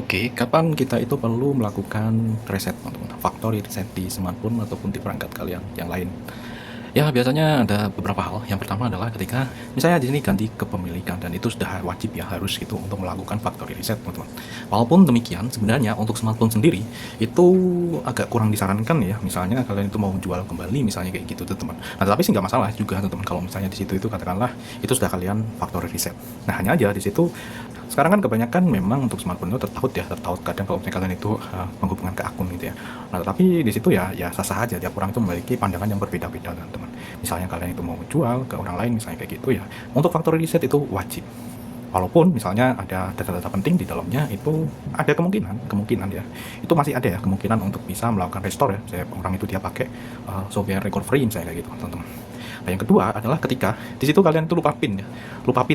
Oke, kapan kita itu perlu melakukan reset, teman-teman? Factory reset di smartphone ataupun di perangkat kalian yang lain? Ya, biasanya ada beberapa hal. Yang pertama adalah ketika misalnya di sini ganti kepemilikan dan itu sudah wajib ya harus gitu untuk melakukan factory reset, teman-teman. Walaupun demikian, sebenarnya untuk smartphone sendiri itu agak kurang disarankan ya. Misalnya kalian itu mau jual kembali misalnya kayak gitu, teman-teman. Nah, tapi sih nggak masalah juga, teman-teman. Kalau misalnya di situ itu katakanlah itu sudah kalian factory reset. Nah, hanya aja di situ sekarang kan kebanyakan memang untuk smartphone itu tertaut kadang kalau misalnya kalian itu menghubungkan ke akun gitu ya. Nah, tetapi di situ ya sah-sah aja, tiap orang itu memiliki pandangan yang berbeda-beda, teman-teman. Misalnya kalian itu mau jual ke orang lain misalnya kayak gitu ya, untuk factory reset itu wajib. Walaupun misalnya ada data-data penting di dalamnya, itu ada kemungkinan ya, itu masih ada ya kemungkinan untuk bisa melakukan restore ya, orang itu dia pakai software recovery misalnya kayak gitu, teman-teman. Nah, yang kedua adalah ketika di situ kalian itu lupa pin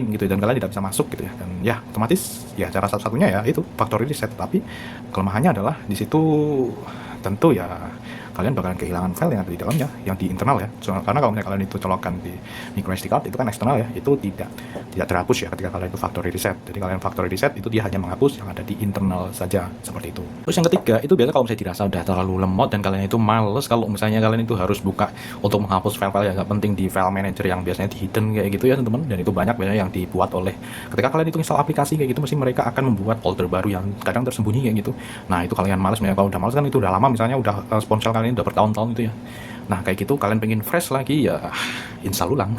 gitu dan kalian tidak bisa masuk gitu ya, dan ya otomatis ya cara satu-satunya ya itu factory reset. Tapi kelemahannya adalah di situ tentu ya kalian bakalan kehilangan file yang ada di dalamnya, yang di internal ya. Karena kalau misalnya kalian itu colokkan di micro SD card itu kan eksternal ya, itu tidak terhapus ya ketika kalian itu factory reset. Jadi kalian factory reset itu dia hanya menghapus yang ada di internal saja, seperti itu. Terus yang ketiga itu biasa kalau misalnya dirasa udah terlalu lemot dan kalian itu males, kalau misalnya kalian itu harus buka untuk menghapus file-file yang nggak penting di file manager yang biasanya di hidden kayak gitu ya, teman-teman. Dan itu banyak biasanya yang dibuat oleh ketika kalian itu install aplikasi kayak gitu, mesti mereka akan membuat folder baru yang kadang tersembunyi kayak gitu. Nah, itu kalian males, kalau udah males kan itu udah lama, misalnya udah sponsor kalian udah bertahun-tahun itu ya. Nah, kayak gitu kalian pengen fresh lagi ya install ulang.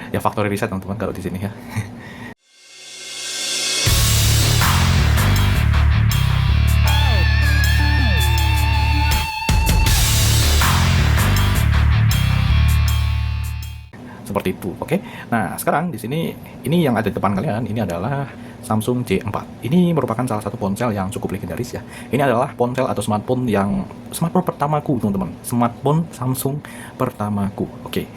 Ya factory reset, teman-teman, kalau di sini ya. Seperti itu, oke. Nah, sekarang di sini ini yang ada di depan kalian ini adalah Samsung J4. Ini merupakan salah satu ponsel yang cukup legendaris ya. Ini adalah ponsel atau smartphone pertamaku, teman-teman. Smartphone Samsung pertamaku. Oke.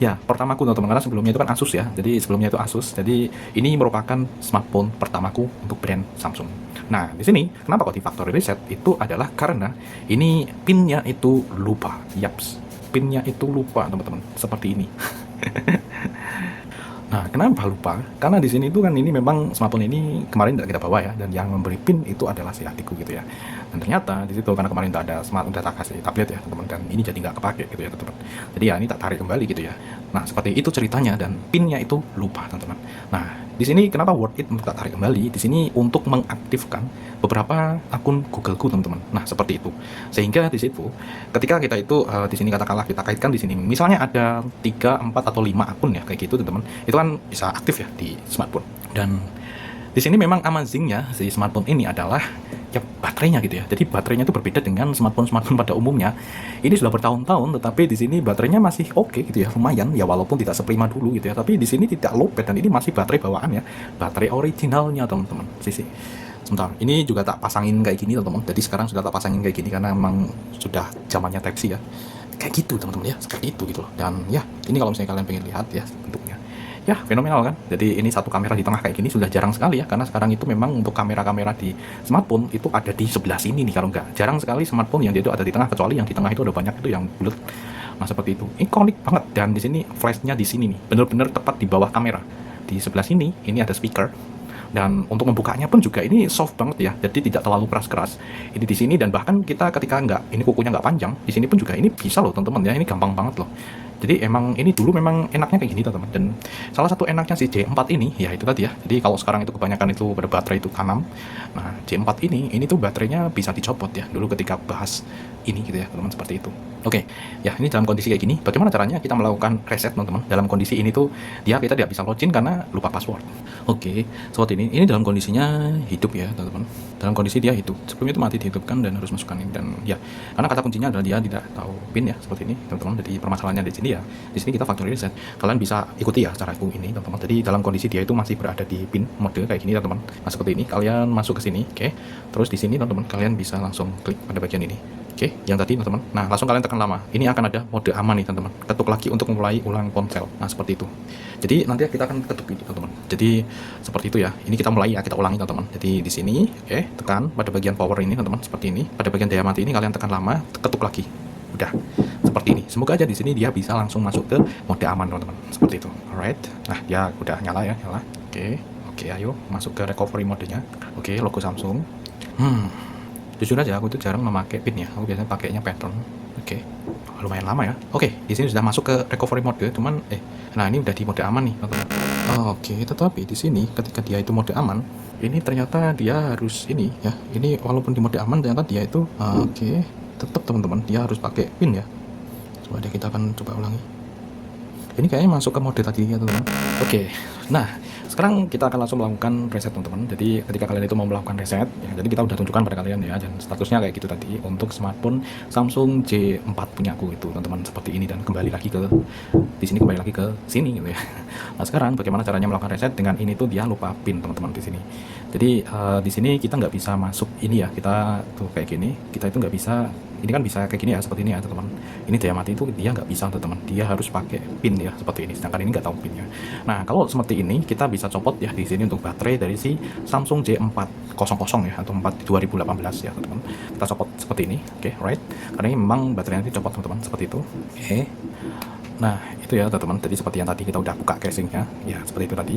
Ya, pertamaku, teman-teman, karena sebelumnya itu kan Asus ya. Jadi sebelumnya itu Asus. Jadi ini merupakan smartphone pertamaku untuk brand Samsung. Nah, di sini kenapa kok di factory reset itu adalah karena ini pinnya itu lupa. Yaps, pinnya itu lupa, teman-teman, seperti ini. Nah, kenapa lupa? Karena di sini itu kan ini memang smartphone ini kemarin tidak kita bawa ya, dan yang memberi pin itu adalah si adikku gitu ya. Dan ternyata di situ karena kemarin tak ada udah tak kasih tablet ya, teman-teman, dan ini jadi nggak kepake gitu ya, teman-teman. Jadi ya ini tak tarik kembali gitu ya. Nah, seperti itu ceritanya, dan pinnya itu lupa, teman-teman. Nah, di sini kenapa worth it untuk tak tarik kembali? Di sini untuk mengaktifkan beberapa akun Googleku, teman-teman. Nah, seperti itu. Sehingga di situ ketika kita itu di sini katakanlah kita kaitkan di sini, misalnya ada 3, 4 atau 5 akun ya kayak gitu, teman-teman. Itu kan bisa aktif ya di smartphone. Dan di sini memang amazingnya si smartphone ini adalah ya baterainya gitu ya. Jadi baterainya itu berbeda dengan smartphone pada umumnya. Ini sudah bertahun-tahun, tetapi di sini baterainya masih oke gitu ya, lumayan ya, walaupun tidak seprima dulu gitu ya. Tapi di sini tidak lowbat, dan ini masih baterai bawaan ya, baterai originalnya, teman-teman. Sisi sebentar, ini juga tak pasangin kayak gini, teman-teman. Jadi sekarang sudah tak pasangin kayak gini karena memang sudah zamannya Type C ya. Kayak gitu, teman-teman ya, seperti itu gitu loh. Dan ya, ini kalau misalnya kalian pengen lihat ya bentuknya. Ya, fenomenal kan? Jadi ini satu kamera di tengah kayak gini sudah jarang sekali ya, karena sekarang itu memang untuk kamera-kamera di smartphone itu ada di sebelah sini nih, kalau enggak. Jarang sekali smartphone yang dia itu ada di tengah, kecuali yang di tengah itu ada banyak itu yang bulat. Nah, seperti itu. Ikonik banget, dan di sini flashnya di sini nih, bener-bener tepat di bawah kamera. Di sebelah sini ini ada speaker, dan untuk membukanya pun juga ini soft banget ya, jadi tidak terlalu keras-keras. Ini di sini, dan bahkan kita ketika nggak, ini kukunya nggak panjang, di sini pun juga ini bisa loh, teman-teman ya, ini gampang banget loh. Jadi emang ini dulu memang enaknya kayak gini, teman-teman. Dan salah satu enaknya si J4 ini ya itu tadi ya. Jadi kalau sekarang itu kebanyakan itu pada baterai itu tanam. Nah, J4 ini tuh baterainya bisa dicopot ya. Dulu ketika bahas ini gitu ya, teman-teman, seperti itu. Oke, ya ini dalam kondisi kayak gini, bagaimana caranya kita melakukan reset, teman-teman? Dalam kondisi ini tuh kita tidak bisa login karena lupa password. Oke, seperti ini. Ini dalam kondisinya hidup ya, teman-teman. Dalam kondisi dia hidup. Sebelumnya itu mati dihidupkan dan harus masukkan ini, dan ya karena kata kuncinya adalah dia tidak tahu pin ya, seperti ini, teman-teman. Jadi permasalahannya di sini ya. Di sini kita factory reset. Kalian bisa ikuti ya caraku ini, teman-teman. Jadi dalam kondisi dia itu masih berada di pin mode kayak gini, teman-teman. Nah, seperti ini. Kalian masuk ke sini, oke. Terus di sini, teman-teman, kalian bisa langsung klik pada bagian ini. Oke, yang tadi, teman-teman. Nah, langsung kalian tekan lama. Ini akan ada mode aman nih, teman-teman. Ketuk lagi untuk memulai ulang ponsel. Nah, seperti itu. Jadi nanti kita akan ketuk ini, teman-teman. Jadi seperti itu ya. Ini kita mulai ya, kita ulangi, teman-teman. Jadi di sini, oke, tekan pada bagian power ini, teman-teman, seperti ini. Pada bagian daya mati ini kalian tekan lama, ketuk lagi. Udah seperti ini. Semoga aja di sini dia bisa langsung masuk ke mode aman, teman-teman. Seperti itu. Alright. Nah, dia udah nyala ya, nyala. Oke. Oke, ayo masuk ke recovery modenya. Oke, logo Samsung. Jujur aja aku tuh jarang memakai pin ya. Aku biasanya pakainya pattern. Oke, lumayan lama ya. Oke, di sini sudah masuk ke recovery mode, cuman nah ini udah di mode aman nih, teman-teman. Oke, tetapi di sini ketika dia itu mode aman, ini ternyata dia harus ini ya. Ini walaupun di mode aman ternyata dia itu oke, tetap teman-teman dia harus pakai pin ya. Coba deh kita akan coba ulangi. Ini kayaknya masuk ke mode tadi ya teman-teman. Oke, nah sekarang kita akan langsung melakukan reset teman-teman. Jadi ketika kalian itu mau melakukan reset ya, jadi kita udah tunjukkan pada kalian ya, dan statusnya kayak gitu tadi untuk smartphone Samsung J4 punyaku itu teman-teman, seperti ini, dan kembali lagi ke di sini, kembali lagi ke sini gitu ya. Nah sekarang bagaimana caranya melakukan reset? Dengan ini tuh dia lupa pin teman-teman di sini. Jadi di sini kita nggak bisa masuk ini ya, kita tuh kayak gini, kita itu nggak bisa. Ini kan bisa kayak gini ya, seperti ini ya teman. Ini daya mati itu dia nggak bisa teman, dia harus pakai pin ya seperti ini. Sedangkan ini nggak tahu pinnya. Nah kalau seperti ini kita bisa copot ya di sini untuk baterai dari si Samsung J400 ya, atau 4 2018 ya teman. Kita copot seperti ini, oke, right? Karena ini memang baterainya dicopot teman-teman seperti itu. Oke. Nah itu ya teman-teman, jadi seperti yang tadi kita udah buka casingnya ya, seperti itu tadi.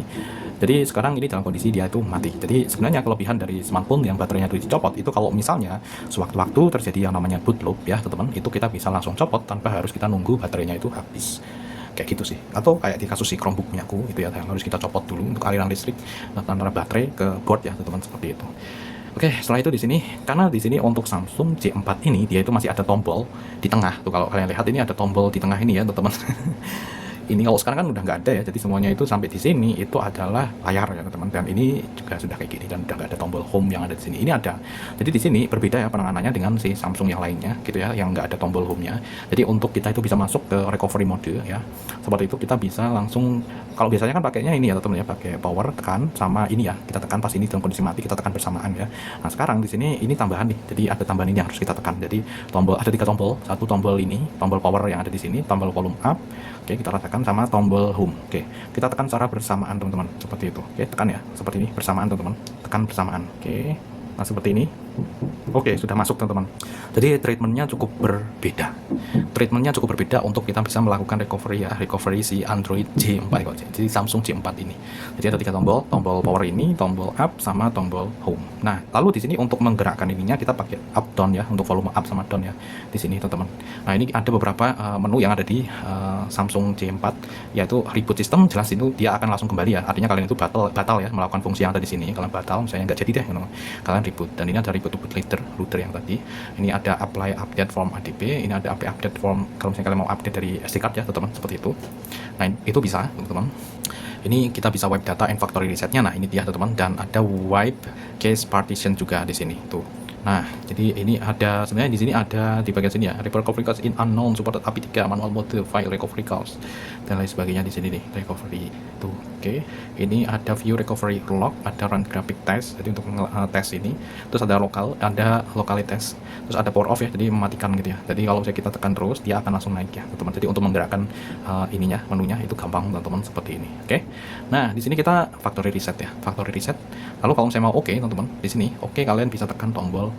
Jadi sekarang ini dalam kondisi dia itu mati. Jadi sebenarnya kelebihan dari smartphone yang baterainya itu dicopot itu, kalau misalnya sewaktu-waktu terjadi yang namanya boot loop ya teman-teman, itu kita bisa langsung copot tanpa harus kita nunggu baterainya itu habis. Kayak gitu sih. Atau kayak di kasus si Chromebook punyaku itu ya, yang harus kita copot dulu untuk aliran listrik antara baterai ke board ya teman-teman, seperti itu. Oke, setelah itu di sini, karena di sini untuk Samsung J4 ini dia itu masih ada tombol di tengah tuh, kalau kalian lihat ini ada tombol di tengah ini ya teman-teman. Ini kalau sekarang kan udah nggak ada ya, jadi semuanya itu sampai di sini itu adalah layar ya teman-teman, dan ini juga sudah kayak gini, dan udah nggak ada tombol home yang ada di sini. Ini ada, jadi di sini berbeda ya penanganannya dengan si Samsung yang lainnya gitu ya, yang nggak ada tombol home-nya. Jadi untuk kita itu bisa masuk ke recovery mode ya, seperti itu kita bisa langsung. Kalau biasanya kan pakainya ini ya teman-teman ya, pakai power tekan sama ini ya, kita tekan pas ini dalam kondisi mati, kita tekan bersamaan ya. Nah sekarang di sini ini tambahan nih, jadi ada tambahan ini yang harus kita tekan. Jadi tombol ada 3 tombol, satu tombol ini tombol power yang ada di sini, tombol volume up, oke, kita tekan, sama tombol home. Oke, kita tekan secara bersamaan teman-teman, seperti itu. Oke, tekan ya seperti ini, bersamaan teman-teman, tekan bersamaan. Oke, nah seperti ini. Oke, sudah masuk teman-teman. Jadi treatmentnya cukup berbeda. Treatmentnya cukup berbeda untuk kita bisa melakukan recovery ya, recovery si Android J4 kok. Jadi Samsung J4 ini. Jadi ada 3 tombol, tombol power ini, tombol up, sama tombol home. Nah, lalu di sini untuk menggerakkan ininya kita pakai up down ya, untuk volume up sama down ya. Di sini teman-teman. Nah, ini ada beberapa menu yang ada di Samsung J4, yaitu reboot system, jelas itu dia akan langsung kembali ya. Artinya kalian itu batal ya melakukan fungsi yang ada di sini. Kalian batal, misalnya nggak jadi deh, kalian reboot. Dan ini ada reboot boot router yang tadi. Ini ada apply update from ADB, ini ada apply update from kalau misalnya kalian mau update dari SD card ya teman-teman, seperti itu. Nah itu bisa teman-teman. Ini kita bisa wipe data and factory resetnya. Nah ini dia teman-teman, dan ada wipe cache partition juga di sini tuh. Nah, jadi ini ada, sebenarnya di sini ada di bagian sini ya, recovery cost in unknown, supported API 3, manual mode, file recovery cost, dan lain sebagainya di sini nih, recovery itu. Oke, ini ada view recovery log, ada run graphic test, jadi untuk tes ini. Terus ada lokal, ada locally test. Terus ada power off ya, jadi mematikan gitu ya. Jadi kalau misalnya kita tekan terus, dia akan langsung naik ya, teman-teman. Jadi untuk menggerakkan ininya, menunya itu gampang teman-teman, seperti ini. Oke. Nah, di sini kita factory reset ya, factory reset. Lalu kalau saya mau oke teman-teman, di sini oke, kalian bisa tekan tombol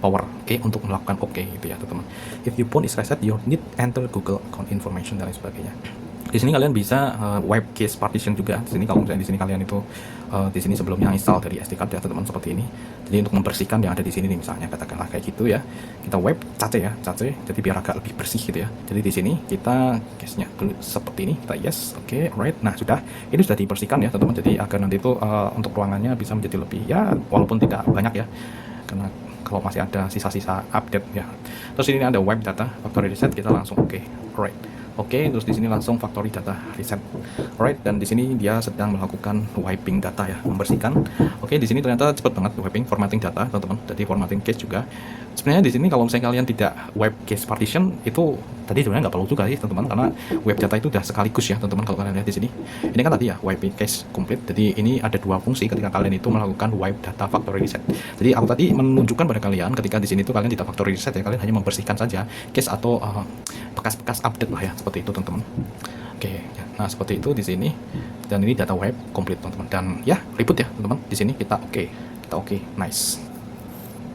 power untuk melakukan oke gitu ya teman-teman. If your phone is reset, you need enter Google account information dan lain sebagainya. Di sini kalian bisa wipe cache partition juga. Di sini kalau misalnya di sini kalian itu di sini sebelumnya install dari SD card ya teman-teman, seperti ini. Jadi untuk membersihkan yang ada di sini nih, misalnya katakanlah kayak gitu ya, kita wipe cache ya, cache, jadi biar agak lebih bersih gitu ya. Jadi di sini kita cache-nya dulu seperti ini, kita yes, oke, right. Nah sudah, ini sudah dibersihkan ya teman-teman. Jadi agar nanti itu untuk ruangannya bisa menjadi lebih ya, walaupun tidak banyak ya, karena kalau masih ada sisa-sisa update ya. Terus ini ada wipe data factory reset, kita langsung oke, right. Oke, terus di sini langsung factory data reset, right? Dan di sini dia sedang melakukan wiping data ya, membersihkan. Oke, di sini ternyata cepat banget wiping, formatting data, teman-teman. Jadi formatting cache juga. Sebenarnya di sini kalau misalnya kalian tidak wipe cache partition itu tadi sebenarnya nggak perlu juga sih, teman-teman, karena wipe data itu udah sekaligus ya, teman-teman. Kalau kalian lihat di sini, ini kan tadi ya wiping cache complete. Jadi ini ada 2 fungsi ketika kalian itu melakukan wipe data factory reset. Jadi aku tadi menunjukkan pada kalian ketika di sini tuh kalian tidak factory reset ya, kalian hanya membersihkan saja cache atau bekas-bekas update lah ya, seperti itu teman-teman. Oke, nah seperti itu di sini, dan ini data wipe complete teman-teman, dan ya reboot ya teman-teman. Di sini kita oke, nice.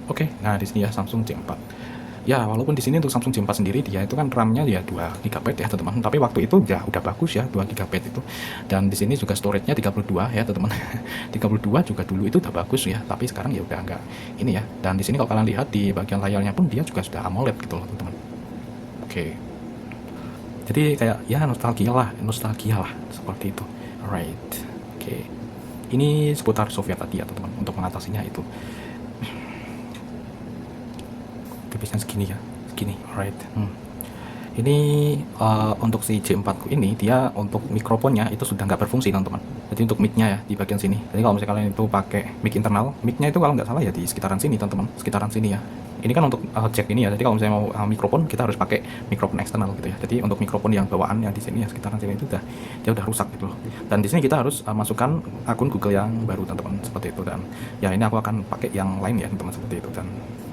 Oke, nah di sini ya Samsung J4. Ya, walaupun di sini untuk Samsung J4 sendiri dia itu kan RAM-nya ya 2 GB ya, teman-teman. Tapi waktu itu ya udah bagus ya 2 GB itu. Dan di sini juga storage-nya 32 ya, teman-teman. 32 juga dulu itu udah bagus ya, tapi sekarang ya udah enggak ini ya. Dan di sini kalau kalian lihat di bagian layarnya pun dia juga sudah AMOLED gitu loh, teman-teman. Oke. Jadi kayak ya nostalgia lah seperti itu. Alright. Oke. Ini seputar software tadi ya, teman-teman. Untuk mengatasinya itu. Tipisnya segini ya, segini, alright. Ini untuk si J4 ku ini dia untuk mikrofonnya itu sudah nggak berfungsi, teman-teman. Jadi untuk mic-nya ya di bagian sini. Jadi kalau misalnya kalian itu pakai mic internal, mic-nya itu kalau nggak salah ya di sekitaran sini, teman-teman, sekitaran sini ya. Ini kan untuk jack ini ya. Jadi kalau misalnya mau mikrofon kita harus pakai mikrofon eksternal gitu ya. Jadi untuk mikrofon yang bawaan yang di sini ya sekitaran sini itu dia udah rusak gitu loh. Dan di sini kita harus masukkan akun Google yang baru, teman-teman, seperti itu. Dan ya ini aku akan pakai yang lain ya, teman-teman, seperti itu. Dan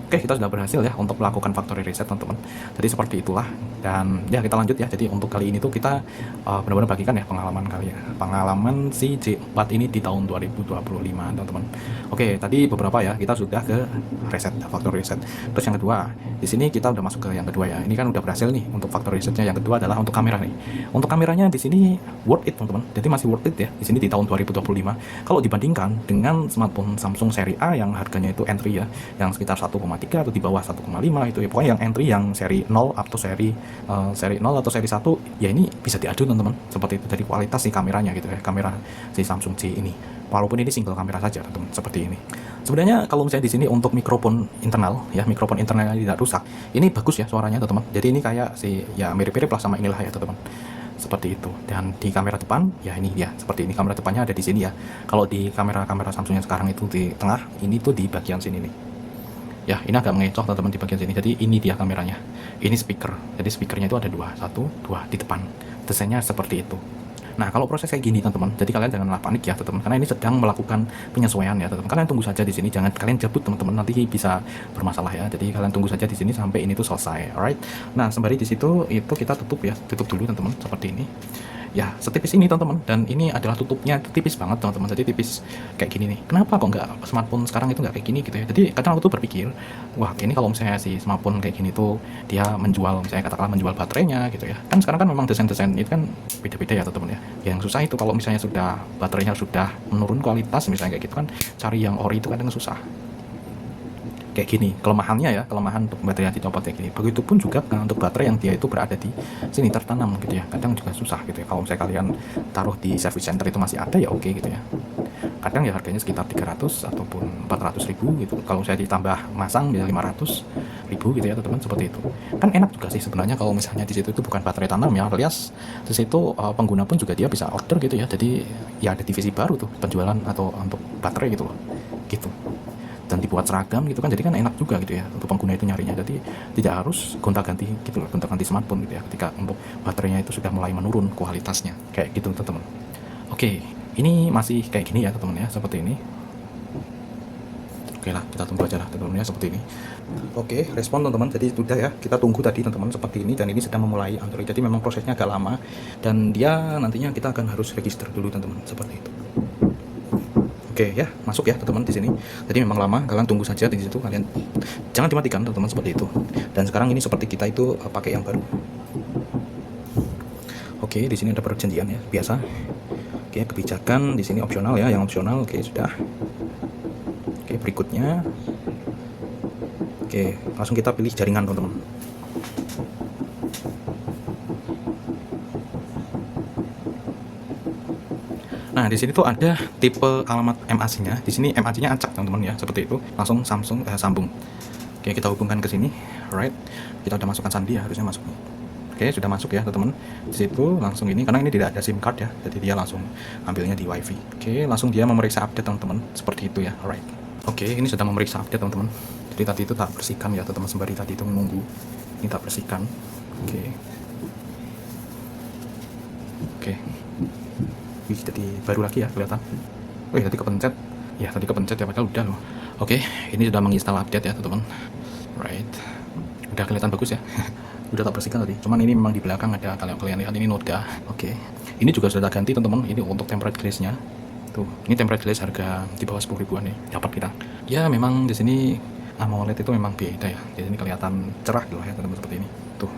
oke, kita sudah berhasil ya untuk melakukan factory reset, teman-teman. Jadi seperti itulah. Dan ya kita lanjut ya. Jadi untuk kali ini tuh kita benar-benar bagikan ya pengalaman kali ya. Pengalaman si J4 ini di tahun 2025, teman-teman. Oke, tadi beberapa ya kita sudah ke reset, factory reset. Terus yang kedua, di sini kita udah masuk ke yang kedua ya. Ini kan udah berhasil nih untuk factory resetnya. Yang kedua adalah untuk kamera nih. Untuk kameranya di sini worth it, teman-teman. Jadi masih worth it ya di sini di tahun 2025. Kalau dibandingkan dengan smartphone Samsung seri A yang harganya itu entry ya, yang sekitar 1,3 atau di bawah 1,5 itu ya, pokoknya yang entry yang seri 0 atau seri 0 atau seri 1 ya, ini bisa diadu, teman-teman, seperti itu dari kualitas si kameranya gitu ya, kamera si Samsung J ini, walaupun ini single kamera saja, teman-teman, seperti ini. Sebenarnya kalau misalnya di sini untuk mikrofon internal ya, mikrofon internalnya tidak rusak, ini bagus ya suaranya, teman-teman. Jadi ini kayak si ya mirip-mirip lah sama inilah ya, teman-teman, seperti itu. Dan di kamera depan ya ini ya seperti ini, kamera depannya ada di sini ya. Kalau di kamera-kamera Samsung yang sekarang itu di tengah, ini tuh di bagian sini nih. Ya, ini agak mengecoh, teman-teman, di bagian sini. Jadi ini dia kameranya. Ini speaker. Jadi speakernya itu ada dua, satu, dua di depan. Desainnya seperti itu. Nah, kalau proses kayak gini, teman-teman, jadi kalian janganlah panik ya, teman-teman, karena ini sedang melakukan penyesuaian ya, teman-teman. Kalian tunggu saja di sini, jangan kalian jabut, teman-teman, nanti bisa bermasalah ya. Jadi kalian tunggu saja di sini sampai ini tuh selesai, alright. Nah, sembari di situ itu kita tutup ya, tutup dulu, teman-teman, seperti ini. Ya setipis ini, teman-teman, dan ini adalah tutupnya tipis banget, teman-teman. Jadi tipis kayak gini nih. Kenapa kok nggak smartphone sekarang itu nggak kayak gini gitu ya? Jadi kadang aku tuh berpikir, wah ini kalau misalnya si smartphone kayak gini tuh dia menjual, misalnya katakanlah menjual baterainya gitu ya, kan sekarang kan memang desain-desain itu kan beda-beda ya, teman-teman ya. Yang susah itu kalau misalnya sudah baterainya sudah menurun kualitas misalnya kayak gitu kan, cari yang ori itu kadang susah. Kayak gini kelemahannya ya, kelemahan untuk baterai yang dicopot kayak gini. Begitupun juga untuk baterai yang dia itu berada di sini tertanam gitu ya, kadang juga susah gitu ya. Kalau misalnya kalian taruh di service center itu masih ada ya oke gitu ya, kadang ya harganya sekitar 300 ataupun 400 ribu gitu. Kalau saya ditambah masang bisa 500 ribu gitu ya, teman-teman, seperti itu. Kan enak juga sih sebenarnya kalau misalnya di situ itu bukan baterai tanam ya, alias di situ pengguna pun juga dia bisa order gitu ya. Jadi ya ada divisi baru tuh penjualan atau untuk baterai gitu loh, gitu. Dan dibuat seragam gitu kan, jadi kan enak juga gitu ya untuk pengguna itu nyarinya. Jadi tidak harus gonta-ganti gitu loh, gonta-ganti smartphone gitu ya ketika untuk baterainya itu sudah mulai menurun kualitasnya kayak gitu, teman-teman. Oke, ini masih kayak gini ya, teman-teman ya, seperti ini. Oke lah, kita tunggu aja lah, teman-teman ya, seperti ini. Oke, respon, teman-teman. Jadi sudah ya, kita tunggu tadi, teman-teman, seperti ini. Dan ini sedang memulai Android, jadi memang prosesnya agak lama. Dan dia nantinya kita akan harus register dulu, teman-teman, seperti itu. Oke ya, masuk ya, teman-teman, di sini. Jadi memang lama, kalian tunggu saja di situ, kalian jangan dimatikan, teman-teman, seperti itu. Dan sekarang ini seperti kita itu pakai yang baru. Oke, di sini ada perjanjian ya, biasa. Oke, kebijakan di sini opsional ya, yang opsional. Oke, sudah. Oke, berikutnya. Oke, langsung kita pilih jaringan, teman-teman. Nah, di sini tuh ada tipe alamat MAC-nya. Di sini MAC-nya acak, teman-teman ya, seperti itu. Langsung Samsung sambung. Oke, kita hubungkan ke sini. Right. Kita udah masukkan sandi ya, harusnya masuk. Oke, sudah masuk ya, teman-teman. Di situ langsung ini, karena ini tidak ada SIM card ya, jadi dia langsung ambilnya di WiFi. Oke, langsung dia memeriksa update, teman-teman. Seperti itu ya. Alright. Oke, ini sudah memeriksa update, teman-teman. Jadi tadi itu tak bersihkan ya, teman-teman, sembari tadi itu menunggu. Ini tak bersihkan. Oke. Oke. Wih, jadi baru lagi ya kelihatan. Wih, tadi kepencet. Ya, tadi kepencet ya, padahal udah loh. Oke, ini sudah menginstal update ya, teman-teman. Right. Udah kelihatan bagus ya. Udah tak bersihkan tadi. Cuman ini memang di belakang ada, kalau kalian lihat ini noda. Oke. Ini juga sudah ganti, teman-teman. Ini untuk tempered glaze-nya. Tuh, ini tempered glaze harga di bawah 10 ribuan nih dapat kita. Ya, memang di sini AMOLED itu memang beda ya. Jadi ini kelihatan cerah gitu ya teman-teman, seperti ini. Tuh.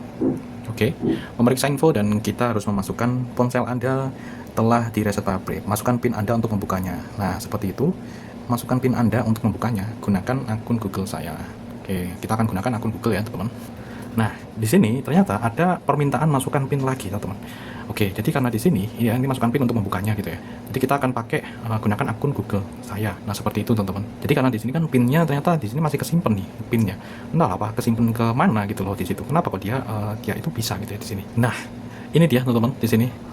Oke, memeriksa info dan kita harus memasukkan ponsel Anda telah direset pabrik. Masukkan PIN Anda untuk membukanya. Nah, seperti itu. Masukkan PIN Anda untuk membukanya. Gunakan akun Google saya. Oke, kita akan gunakan akun Google ya, teman-teman. Nah, di sini ternyata ada permintaan masukkan PIN lagi, teman-teman. Oke, jadi karena di sini ya ini masukkan PIN untuk membukanya gitu ya. Jadi kita akan pakai gunakan akun Google saya. Nah, seperti itu, teman-teman. Jadi karena di sini kan PIN-nya ternyata di sini masih kesimpan nih PIN-nya. Entah apa kesimpan ke mana gitu loh di situ. Kenapa kok dia itu bisa gitu ya di sini. Nah, ini dia teman-teman di sini.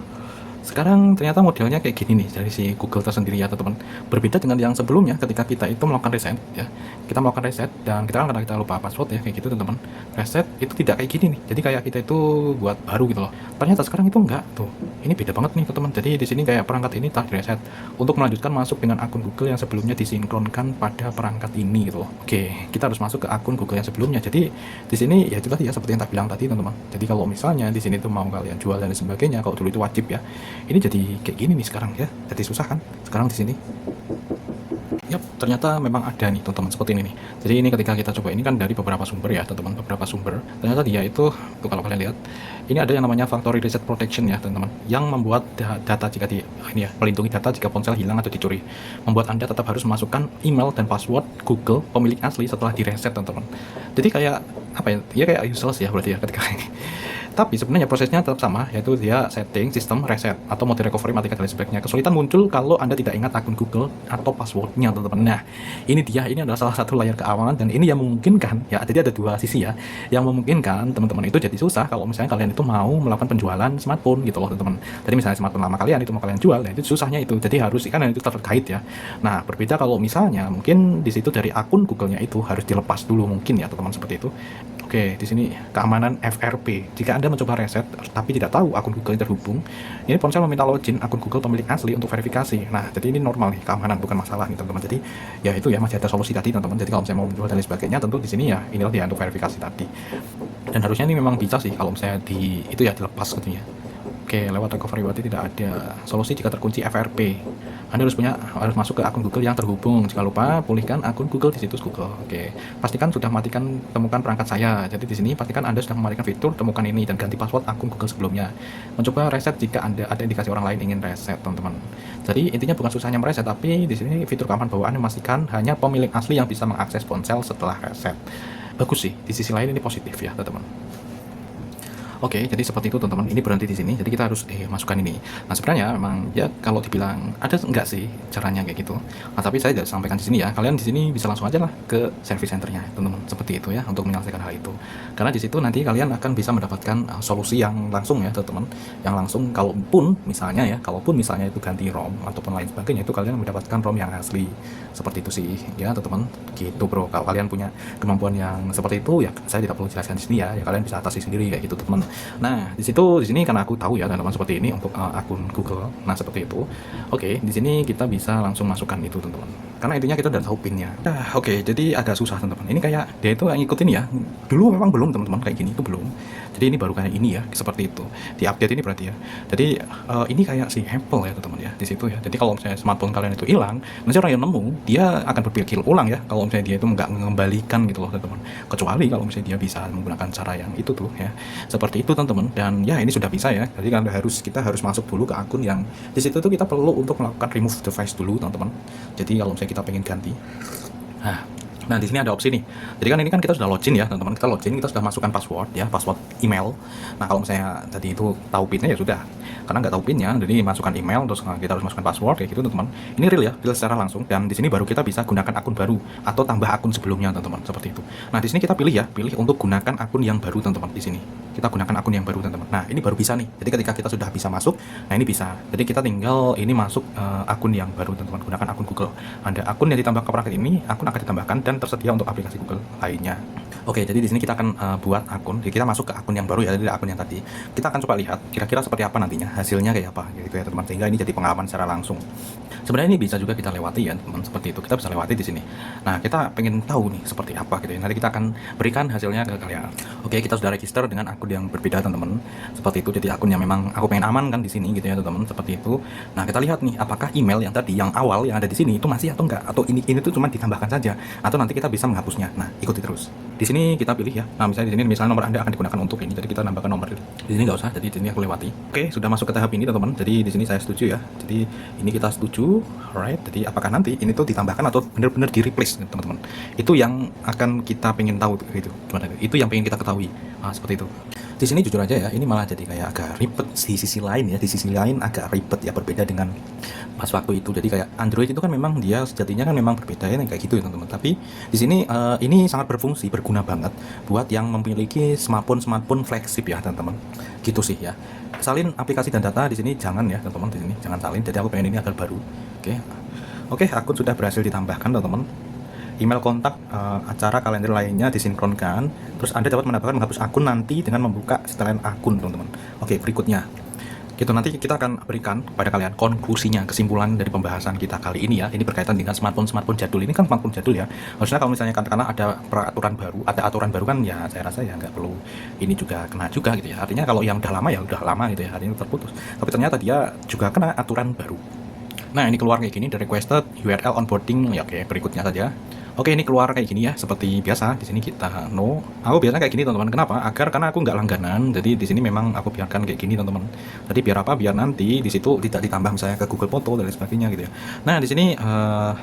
Sekarang ternyata modelnya kayak gini nih dari si Google tersendiri ya teman-teman. Berbeda dengan yang sebelumnya ketika kita itu melakukan reset ya. Kita melakukan reset dan kita kan karena kita lupa password ya kayak gitu teman-teman. Reset itu tidak kayak gini nih. Jadi kayak kita itu buat baru gitu loh. Ternyata sekarang itu enggak tuh. Ini beda banget nih teman-teman. Jadi di sini kayak perangkat ini telah direset untuk melanjutkan masuk dengan akun Google yang sebelumnya disinkronkan pada perangkat ini gitu loh. Oke, kita harus masuk ke akun Google yang sebelumnya. Jadi di sini ya itu tadi ya seperti yang tak bilang tadi teman-teman. Jadi kalau misalnya di sini tuh mau kalian jual dan sebagainya, kalau dulu itu wajib ya. Ini jadi kayak gini nih sekarang ya, jadi susah kan sekarang di sini. Yap, ternyata memang ada nih teman-teman seperti ini nih. Jadi ini ketika kita coba, ini kan dari beberapa sumber ya teman-teman, beberapa sumber. Ternyata dia itu tuh kalau kalian lihat, ini ada yang namanya Factory Reset Protection ya teman-teman, yang membuat data jika ini ya, melindungi data jika ponsel hilang atau dicuri. Membuat Anda tetap harus memasukkan email dan password Google pemilik asli setelah direset teman-teman. Jadi kayak apa ya? Dia kayak useless ya berarti ya ketika ini. Tapi sebenarnya prosesnya tetap sama, yaitu dia setting, sistem, reset, atau mode recovery, matikan dan sebagainya. Kesulitan muncul kalau Anda tidak ingat akun Google atau passwordnya, teman-teman. Nah, ini dia, ini adalah salah satu layar keamanan, dan ini yang memungkinkan, ya, jadi ada dua sisi ya, yang memungkinkan teman-teman itu jadi susah kalau misalnya kalian itu mau melakukan penjualan smartphone gitu loh, teman-teman. Jadi misalnya smartphone lama kalian itu mau kalian jual, ya itu susahnya itu, jadi harus kan itu terkait ya. Nah, berbeda kalau misalnya mungkin di situ dari akun Google-nya itu harus dilepas dulu mungkin ya, teman-teman, seperti itu. Oke, di sini keamanan FRP. Jika Anda mencoba reset tapi tidak tahu akun Google yang terhubung, ini ponsel meminta login akun Google pemilik asli untuk verifikasi. Nah, jadi ini normal nih, keamanan bukan masalah nih teman-teman. Jadi ya itu ya masih ada solusi tadi teman-teman. Jadi kalau misalnya mau menjual dan sebagainya, tentu di sini ya inilah dia untuk verifikasi tadi. Dan harusnya ini memang bisa sih kalau misalnya di itu ya dilepas gitu ya. Oke, lewat recovery berarti tidak ada solusi jika terkunci FRP. Anda harus masuk ke akun Google yang terhubung. Jika lupa, pulihkan akun Google di situs Google. Oke, pastikan sudah matikan temukan perangkat saya. Jadi di sini pastikan Anda sudah mematikan fitur temukan ini dan ganti password akun Google sebelumnya. Mencoba reset jika Anda ada indikasi orang lain ingin reset, teman-teman. Jadi intinya bukan susahnya mereset, tapi di sini fitur keamanan bawaan memastikan hanya pemilik asli yang bisa mengakses ponsel setelah reset. Bagus sih. Di sisi lain ini positif ya, teman-teman. Oke, jadi seperti itu teman-teman. Ini berhenti di sini. Jadi kita harus masukkan ini. Nah, sebenarnya memang ya kalau dibilang ada enggak sih caranya kayak gitu. Nah, tapi saya tidak sampaikan di sini ya. Kalian di sini bisa langsung aja lah ke service centernya, teman-teman. Seperti itu ya untuk menyelesaikan hal itu. Karena di situ nanti kalian akan bisa mendapatkan solusi yang langsung ya, teman-teman. Yang langsung kalaupun misalnya itu ganti ROM ataupun lain sebagainya, itu kalian mendapatkan ROM yang asli. Seperti itu sih ya, teman-teman. Gitu, Bro. Kalau kalian punya kemampuan yang seperti itu ya saya tidak perlu jelaskan di sini ya. Ya kalian bisa atasi sendiri kayak gitu, teman. Nah, di sini karena aku tahu ya teman-teman seperti ini untuk akun Google. Nah, seperti itu. Oke, di sini kita bisa langsung masukkan itu, teman-teman. Karena intinya kita udah tahu PIN-nya. Nah, oke, jadi agak susah, teman-teman. Ini kayak dia itu ngikutin ya. Dulu memang belum, teman-teman, kayak gini itu belum. Jadi ini baru kayak ini ya, seperti itu. Di update ini berarti ya. Jadi ini kayak si Apple ya, teman-teman ya, di situ ya. Jadi kalau misalnya smartphone kalian itu hilang, nanti orang yang nemu, dia akan berpikir ulang ya kalau misalnya dia itu nggak mengembalikan gitu loh, teman-teman. Kecuali kalau misalnya dia bisa menggunakan cara yang itu tuh ya. Seperti itu, teman-teman. Dan ya ini sudah bisa ya. Jadi kita harus masuk dulu ke akun yang di situ tuh kita perlu untuk melakukan remove device dulu, teman-teman. Jadi kalau misalnya kita pengen ganti. Nah, di sini ada opsi nih. Jadi kan ini kan kita sudah login ya, teman-teman. Kita login, kita sudah masukkan password ya, password email. Nah, kalau misalnya tadi itu tahu PIN-nya ya sudah. Karena nggak tahu PIN-nya, jadi masukkan email terus kita harus masukkan password kayak gitu, teman-teman. Ini real ya, real secara langsung. Dan di sini baru kita bisa gunakan akun baru atau tambah akun sebelumnya, teman-teman, seperti itu. Nah, di sini kita pilih untuk gunakan akun yang baru, teman-teman. Di sini kita gunakan akun yang baru, teman-teman. Nah, ini baru bisa nih. Jadi ketika kita sudah bisa masuk, nah ini bisa. Jadi kita tinggal ini masuk akun yang baru, teman-teman. Gunakan akun Google. Ada akun yang ditambah ke perangkat ini, akun akan ditambahkan dan tersedia untuk aplikasi Google lainnya. Oke, jadi di sini kita akan buat akun. Jadi kita masuk ke akun yang baru ya, dari akun yang tadi. Kita akan coba lihat kira-kira seperti apa nantinya, hasilnya kayak apa gitu ya teman-teman. Sehingga ini jadi pengalaman secara langsung. Sebenarnya ini bisa juga kita lewati ya teman, seperti itu. Kita bisa lewati di sini. Nah, kita pengen tahu nih seperti apa gitu ya. Nanti kita akan berikan hasilnya ke kalian. Oke, kita sudah register dengan akun yang berbeda teman-teman. Seperti itu. Jadi akun yang memang aku pengen aman kan di sini gitu ya teman-teman. Seperti itu. Nah, kita lihat nih apakah email yang tadi yang awal yang ada di sini itu masih atau enggak, atau ini tuh cuma ditambahkan saja, atau nanti kita bisa menghapusnya. Nah, ikuti terus. Di sini kita pilih ya. Nah, misalnya di sini misalnya nomor Anda akan digunakan untuk ini. Jadi kita nambahkan nomor. Di sini nggak usah. Jadi di sini aku lewati. Oke, sudah masuk ke tahap ini teman-teman. Jadi di sini saya setuju ya. Jadi ini kita setuju. Alright. Jadi apakah nanti ini tuh ditambahkan atau benar-benar di replace teman-teman? Itu yang akan kita pengen tahu gitu. Gimana? Itu yang pengen kita ketahui. Nah, seperti itu. Di sini jujur aja ya, ini malah jadi kayak agak ribet di sisi lain ya. Di sisi lain agak ribet ya, berbeda dengan pas waktu itu. Jadi kayak Android itu kan memang dia sejatinya kan memang berbeda ya kayak gitu ya teman-teman. Tapi di sini ini sangat berfungsi, berguna banget buat yang memiliki smartphone flagship ya teman-teman. Gitu sih ya. Salin aplikasi dan data di sini jangan ya teman-teman, di sini jangan salin. Jadi aku pengen ini agar baru. Oke, akun sudah berhasil ditambahkan teman-teman. Email, kontak, acara, kalender lainnya disinkronkan. Terus Anda dapat menambahkan menghapus akun nanti dengan membuka setelan akun teman-teman. Oke, berikutnya gitu, nanti kita akan berikan kepada kalian konklusinya, kesimpulan dari pembahasan kita kali ini ya. Ini berkaitan dengan smartphone jadul. Ini kan smartphone jadul ya. Maksudnya kalau misalnya katakanlah ada aturan baru kan ya, saya rasa ya nggak perlu ini juga kena juga gitu ya. Artinya kalau yang udah lama ya udah lama gitu ya, artinya terputus. Tapi ternyata dia juga kena aturan baru. Nah, ini keluar kayak gini, the requested URL onboarding ya. Oke, berikutnya saja. Oke, ini keluar kayak gini ya, seperti biasa. Di sini kita no. Aku biasanya kayak gini teman-teman. Kenapa? Karena aku nggak langganan. Jadi di sini memang aku biarkan kayak gini teman-teman. Jadi biar apa? Biar nanti di situ tidak ditambah misalnya ke Google Foto dan lain sebagainya gitu ya. Nah, di sini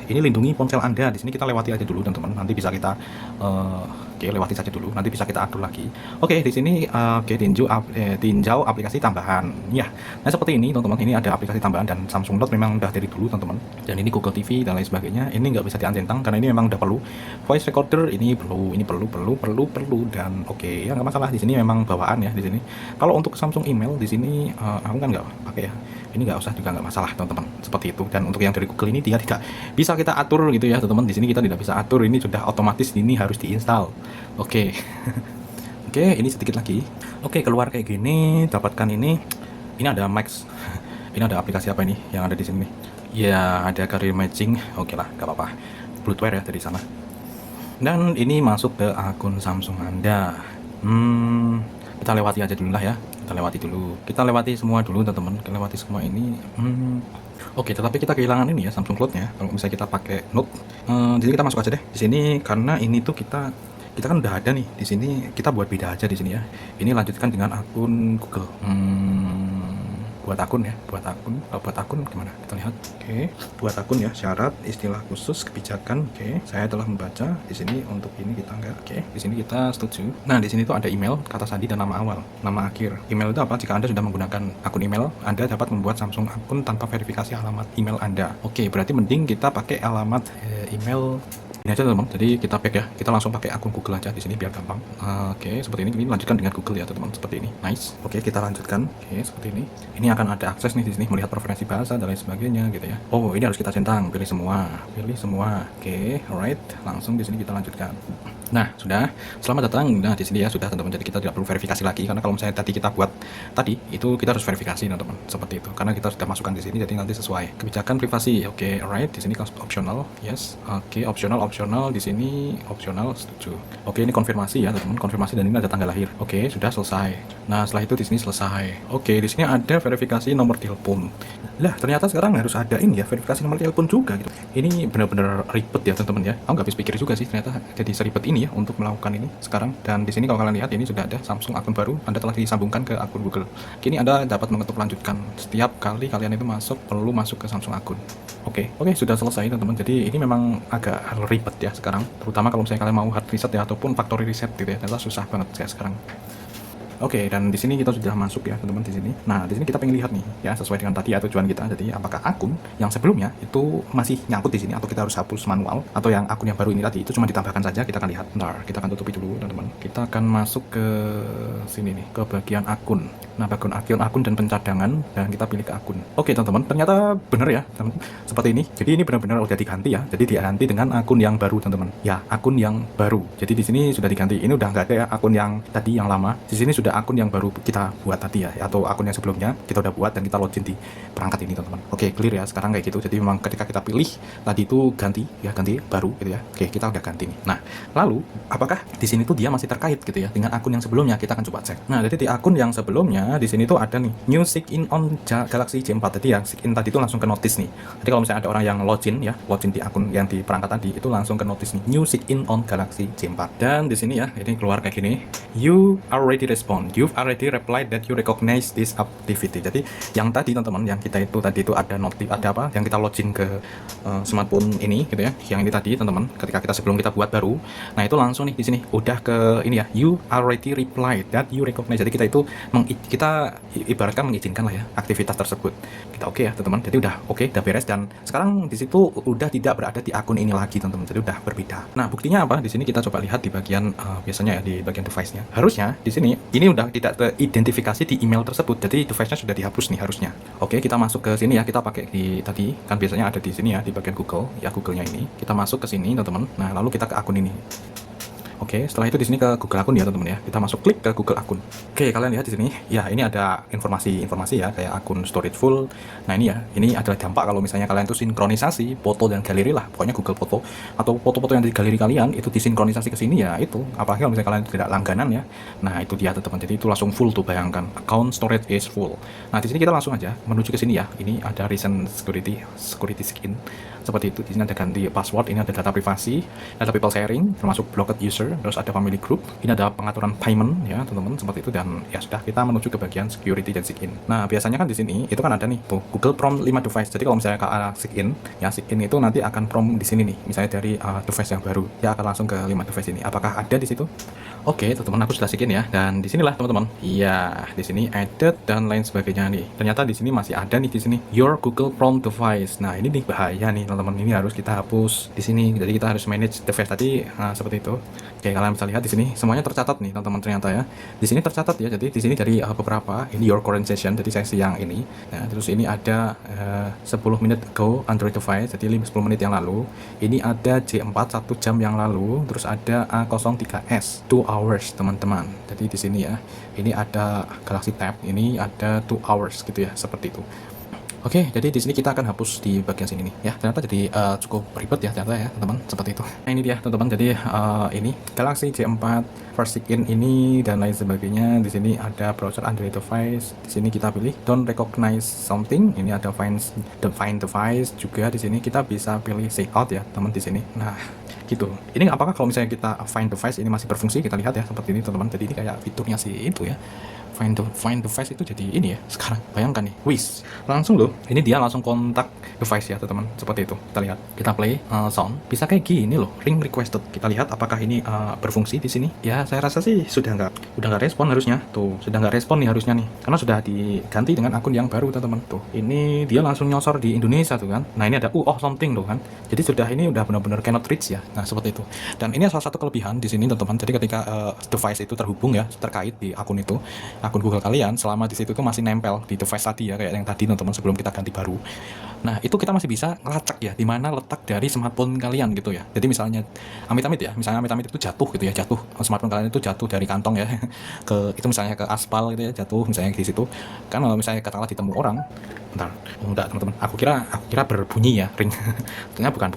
ini lindungi ponsel Anda. Di sini kita lewati aja dulu teman-teman. Nanti bisa kita oke, lewati saja dulu. Nanti bisa kita atur lagi. Oke, di sini tinjau aplikasi tambahan. Ya. Nah, seperti ini teman-teman. Ini ada aplikasi tambahan dan Samsung Note memang udah dari dulu teman-teman. Dan ini Google TV dan lain sebagainya. Ini nggak bisa diancentang karena ini memang udah perlu. Voice recorder ini perlu dan oke ya, nggak masalah. Di sini memang bawaan ya di sini. Kalau untuk Samsung email di sini aku kan nggak pakai ya. Ini nggak usah juga, nggak masalah teman-teman, seperti itu. Dan untuk yang dari Google ini dia tidak bisa kita atur gitu ya teman-teman. Di sini kita tidak bisa atur, ini sudah otomatis, ini harus diinstal. Oke. Oke, ini sedikit lagi. Oke, keluar kayak gini, dapatkan ini. Ini ada Max. Ini ada aplikasi apa ini yang ada di sini? Ya, ada career matching. Oke lah, nggak apa-apa. Bloodware ya dari sana. Dan ini masuk ke akun Samsung Anda. Kita lewati aja dulu lah ya. Kita lewati semua dulu teman-teman. Kita lewati semua ini. Oke, tetapi kita kehilangan ini ya, Samsung Cloud-nya. Kalau misalnya kita pakai Note, jadi kita masuk aja deh di sini karena ini tuh kita kan udah ada nih di sini. Kita buat beda aja di sini ya. Ini lanjutkan dengan akun Google. Buat akun gimana, kita lihat. Oke, buat akun ya, syarat, istilah khusus, kebijakan. Oke, saya telah membaca. Di sini untuk ini kita enggak. Oke, di sini kita setuju. Nah, di sini tuh ada email, kata sandi, dan nama awal, nama akhir. Email itu apa? Jika Anda sudah menggunakan akun email, Anda dapat membuat Samsung akun tanpa verifikasi alamat email Anda. Oke, berarti mending kita pakai alamat email ini aja teman-teman. Jadi kita pack ya, kita langsung pakai akun Google aja di sini biar gampang. Oke, seperti ini. Ini lanjutkan dengan Google ya teman-teman, seperti ini. Nice. Oke, kita lanjutkan. Oke, seperti ini. Ini akan ada akses nih di sini, melihat preferensi bahasa dan lain sebagainya gitu ya. Oh, ini harus kita centang, pilih semua. Oke, alright. Langsung di sini kita lanjutkan. Nah, sudah. Selamat datang. Nah, di sini ya sudah teman-teman. Jadi kita tidak perlu verifikasi lagi karena kalau misalnya tadi kita buat itu kita harus verifikasi teman-teman. Seperti itu. Karena kita sudah masukkan di sini jadi nanti sesuai. Kebijakan privasi. Oke, alright. Di sini optional. Yes. Oke, optional di sini optional, setuju. Oke, ini konfirmasi ya teman-teman. Konfirmasi dan ini ada tanggal lahir. Oke, sudah selesai. Nah, setelah itu di sini selesai. Oke, di sini ada verifikasi nomor telepon. Lah, ternyata sekarang harus ada ini ya, verifikasi nomor telepon juga gitu. Ini benar-benar ribet ya teman-teman ya. Aku nggak habis pikir juga sih ternyata jadi seribet ini ya untuk melakukan ini sekarang. Dan di sini kalau kalian lihat ini sudah ada Samsung akun baru, Anda telah disambungkan ke akun Google. Kini Anda dapat mengetuk lanjutkan. Setiap kali kalian itu perlu masuk ke Samsung akun. Oke, sudah selesai teman-teman. Jadi ini memang agak ribet ya sekarang, terutama kalau misalnya kalian mau hard reset ya ataupun factory reset gitu ya. Ternyata susah banget ya sekarang. Oke, dan di sini kita sudah masuk ya teman-teman di sini. Nah, di sini kita pengen lihat nih ya sesuai dengan tadi ya tujuan kita. Jadi apakah akun yang sebelumnya itu masih nyangkut di sini atau kita harus hapus manual, atau yang akun yang baru ini tadi itu cuma ditambahkan saja. Kita akan lihat. Bentar, kita akan tutupi dulu teman-teman. Kita akan masuk ke sini nih, ke bagian akun. Nah, bagian akun dan pencadangan, dan kita pilih ke akun. Oke teman-teman, ternyata benar ya teman-teman, seperti ini. Jadi ini benar-benar udah diganti ya. Jadi diganti dengan akun yang baru teman-teman. Ya, akun yang baru. Jadi di sini sudah diganti. Ini udah nggak ada ya akun yang tadi yang lama. Di sini sudah akun yang baru kita buat tadi ya, atau akun yang sebelumnya kita udah buat dan kita login di perangkat ini teman-teman. Oke, clear ya sekarang kayak gitu. Jadi memang ketika kita pilih tadi itu ganti baru gitu ya. Oke, kita udah ganti nih. Nah, lalu apakah di sini tuh dia masih terkait gitu ya dengan akun yang sebelumnya? Kita akan coba cek. Nah, jadi di akun yang sebelumnya di sini tuh ada nih new sign in on Galaxy J4. Tadi ya, sign in tadi itu langsung ke notice nih. Jadi kalau misalnya ada orang yang login di akun yang di perangkat tadi itu langsung ke notice nih, new sign in on Galaxy J4. Dan di sini ya, ini keluar kayak gini. You already respond. You've already replied that you recognize this activity. Jadi yang tadi teman-teman, yang kita itu tadi itu ada notif, ada apa? Yang kita login ke smartphone ini gitu ya. Yang ini tadi teman-teman, ketika kita sebelum kita buat baru. Nah, itu langsung nih di sini udah ke ini ya. You already replied that you recognize. Jadi kita itu kita ibaratkan mengizinkan lah ya aktivitas tersebut. Kita oke ya teman-teman. Jadi udah oke, udah beres, dan sekarang di situ udah tidak berada di akun ini lagi teman-teman. Jadi udah berbeda. Nah, buktinya apa? Di sini kita coba lihat di bagian biasanya ya di bagian device-nya. Harusnya di sini ini udah tidak teridentifikasi di email tersebut. Jadi device-nya sudah dihapus nih harusnya. Oke, kita masuk ke sini ya. Kita pakai di tadi kan biasanya ada di sini ya di bagian Google ya, Google-nya ini. Kita masuk ke sini teman-teman. Nah, lalu kita ke akun ini. Oke, setelah itu di sini ke Google akun ya teman-teman ya. Kita masuk klik ke Google akun. Oke, kalian lihat di sini. Ya, ini ada informasi ya kayak akun storage full. Nah, ini ya. Ini adalah dampak kalau misalnya kalian tuh sinkronisasi foto dan galeri lah. Pokoknya Google Foto atau foto-foto yang di galeri kalian itu disinkronisasi ke sini ya itu. Apalagi kalau misalnya kalian tidak langganan ya. Nah, itu dia teman-teman. Jadi itu langsung full tuh, bayangkan. Account storage is full. Nah, di sini kita langsung aja menuju ke sini ya. Ini ada recent security skin. Seperti itu. Di sini ada ganti password, ini ada data privasi, ada people sharing, termasuk blocked user, terus ada family group, ini ada pengaturan payment ya teman-teman, seperti itu. Dan ya sudah, kita menuju ke bagian security dan sign in. Nah, biasanya kan di sini itu kan ada nih tuh Google prompt 5 device. Jadi kalau misalnya sign in itu nanti akan prompt di sini nih, misalnya dari device yang baru, ya akan langsung ke 5 device ini. Apakah ada di situ? Oke, teman-teman, aku sudah sign in ya, dan di sinilah teman-teman. Iya, di sini added dan lain sebagainya nih. Ternyata di sini masih ada nih di sini your Google prompt device. Nah, ini nih bahaya nih teman-teman, ini harus kita hapus di sini. Jadi kita harus manage device tadi, seperti itu. Oke, kalian bisa lihat di sini semuanya tercatat nih teman-teman, ternyata ya. Di sini tercatat ya. Jadi di sini dari beberapa ini your current session, jadi sesi yang ini. Nah, terus ini ada 10 menit ago Android device, jadi 10 menit yang lalu. Ini ada J4 1 jam yang lalu, terus ada A03s 2 hours teman-teman. Jadi di sini ya. Ini ada Galaxy Tab, ini ada 2 hours gitu ya, seperti itu. Oke, jadi di sini kita akan hapus di bagian sini nih ya. Ternyata jadi cukup ribet ya ternyata ya teman-teman, seperti itu. Nah, ini dia teman-teman. Jadi ini Galaxy J4 first sign ini dan lain sebagainya. Di sini ada browser Android device. Di sini kita pilih don't recognize something. Ini ada find device juga. Di sini kita bisa pilih say out ya teman di sini. Nah, gitu. Ini apakah kalau misalnya kita find device ini masih berfungsi? Kita lihat ya seperti ini teman-teman. Jadi ini kayak fiturnya sih itu ya. Find device itu jadi ini ya sekarang, bayangkan nih, wis langsung loh, ini dia langsung kontak device ya teman-teman, seperti itu. Kita lihat, kita play sound, bisa kayak gini loh, ring requested. Kita lihat apakah ini berfungsi di sini. Ya, saya rasa sih udah nggak respon harusnya. Tuh, sudah nggak respon nih harusnya nih, karena sudah diganti dengan akun yang baru teman-teman. Tuh, ini dia langsung nyosor di Indonesia tuh kan. Nah, ini ada something tuh kan. Jadi sudah ini udah benar-benar cannot reach ya. Nah, seperti itu. Dan ini salah satu kelebihan di sini teman-teman. Jadi ketika device itu terhubung ya, terkait di akun itu, akun Google kalian, selama di situ tuh masih nempel di device tadi ya, kayak yang tadi teman-teman sebelum kita ganti baru. Nah, itu kita masih bisa ngelacak ya di mana letak dari smartphone kalian gitu ya. Jadi misalnya amit-amit itu jatuh gitu ya, smartphone kalian itu jatuh dari kantong ya ke itu misalnya ke aspal gitu ya, jatuh misalnya di situ. Kan kalau misalnya katakanlah ditemu orang, enggak teman-teman. Aku kira berbunyi ya ring. Ternyata bukan.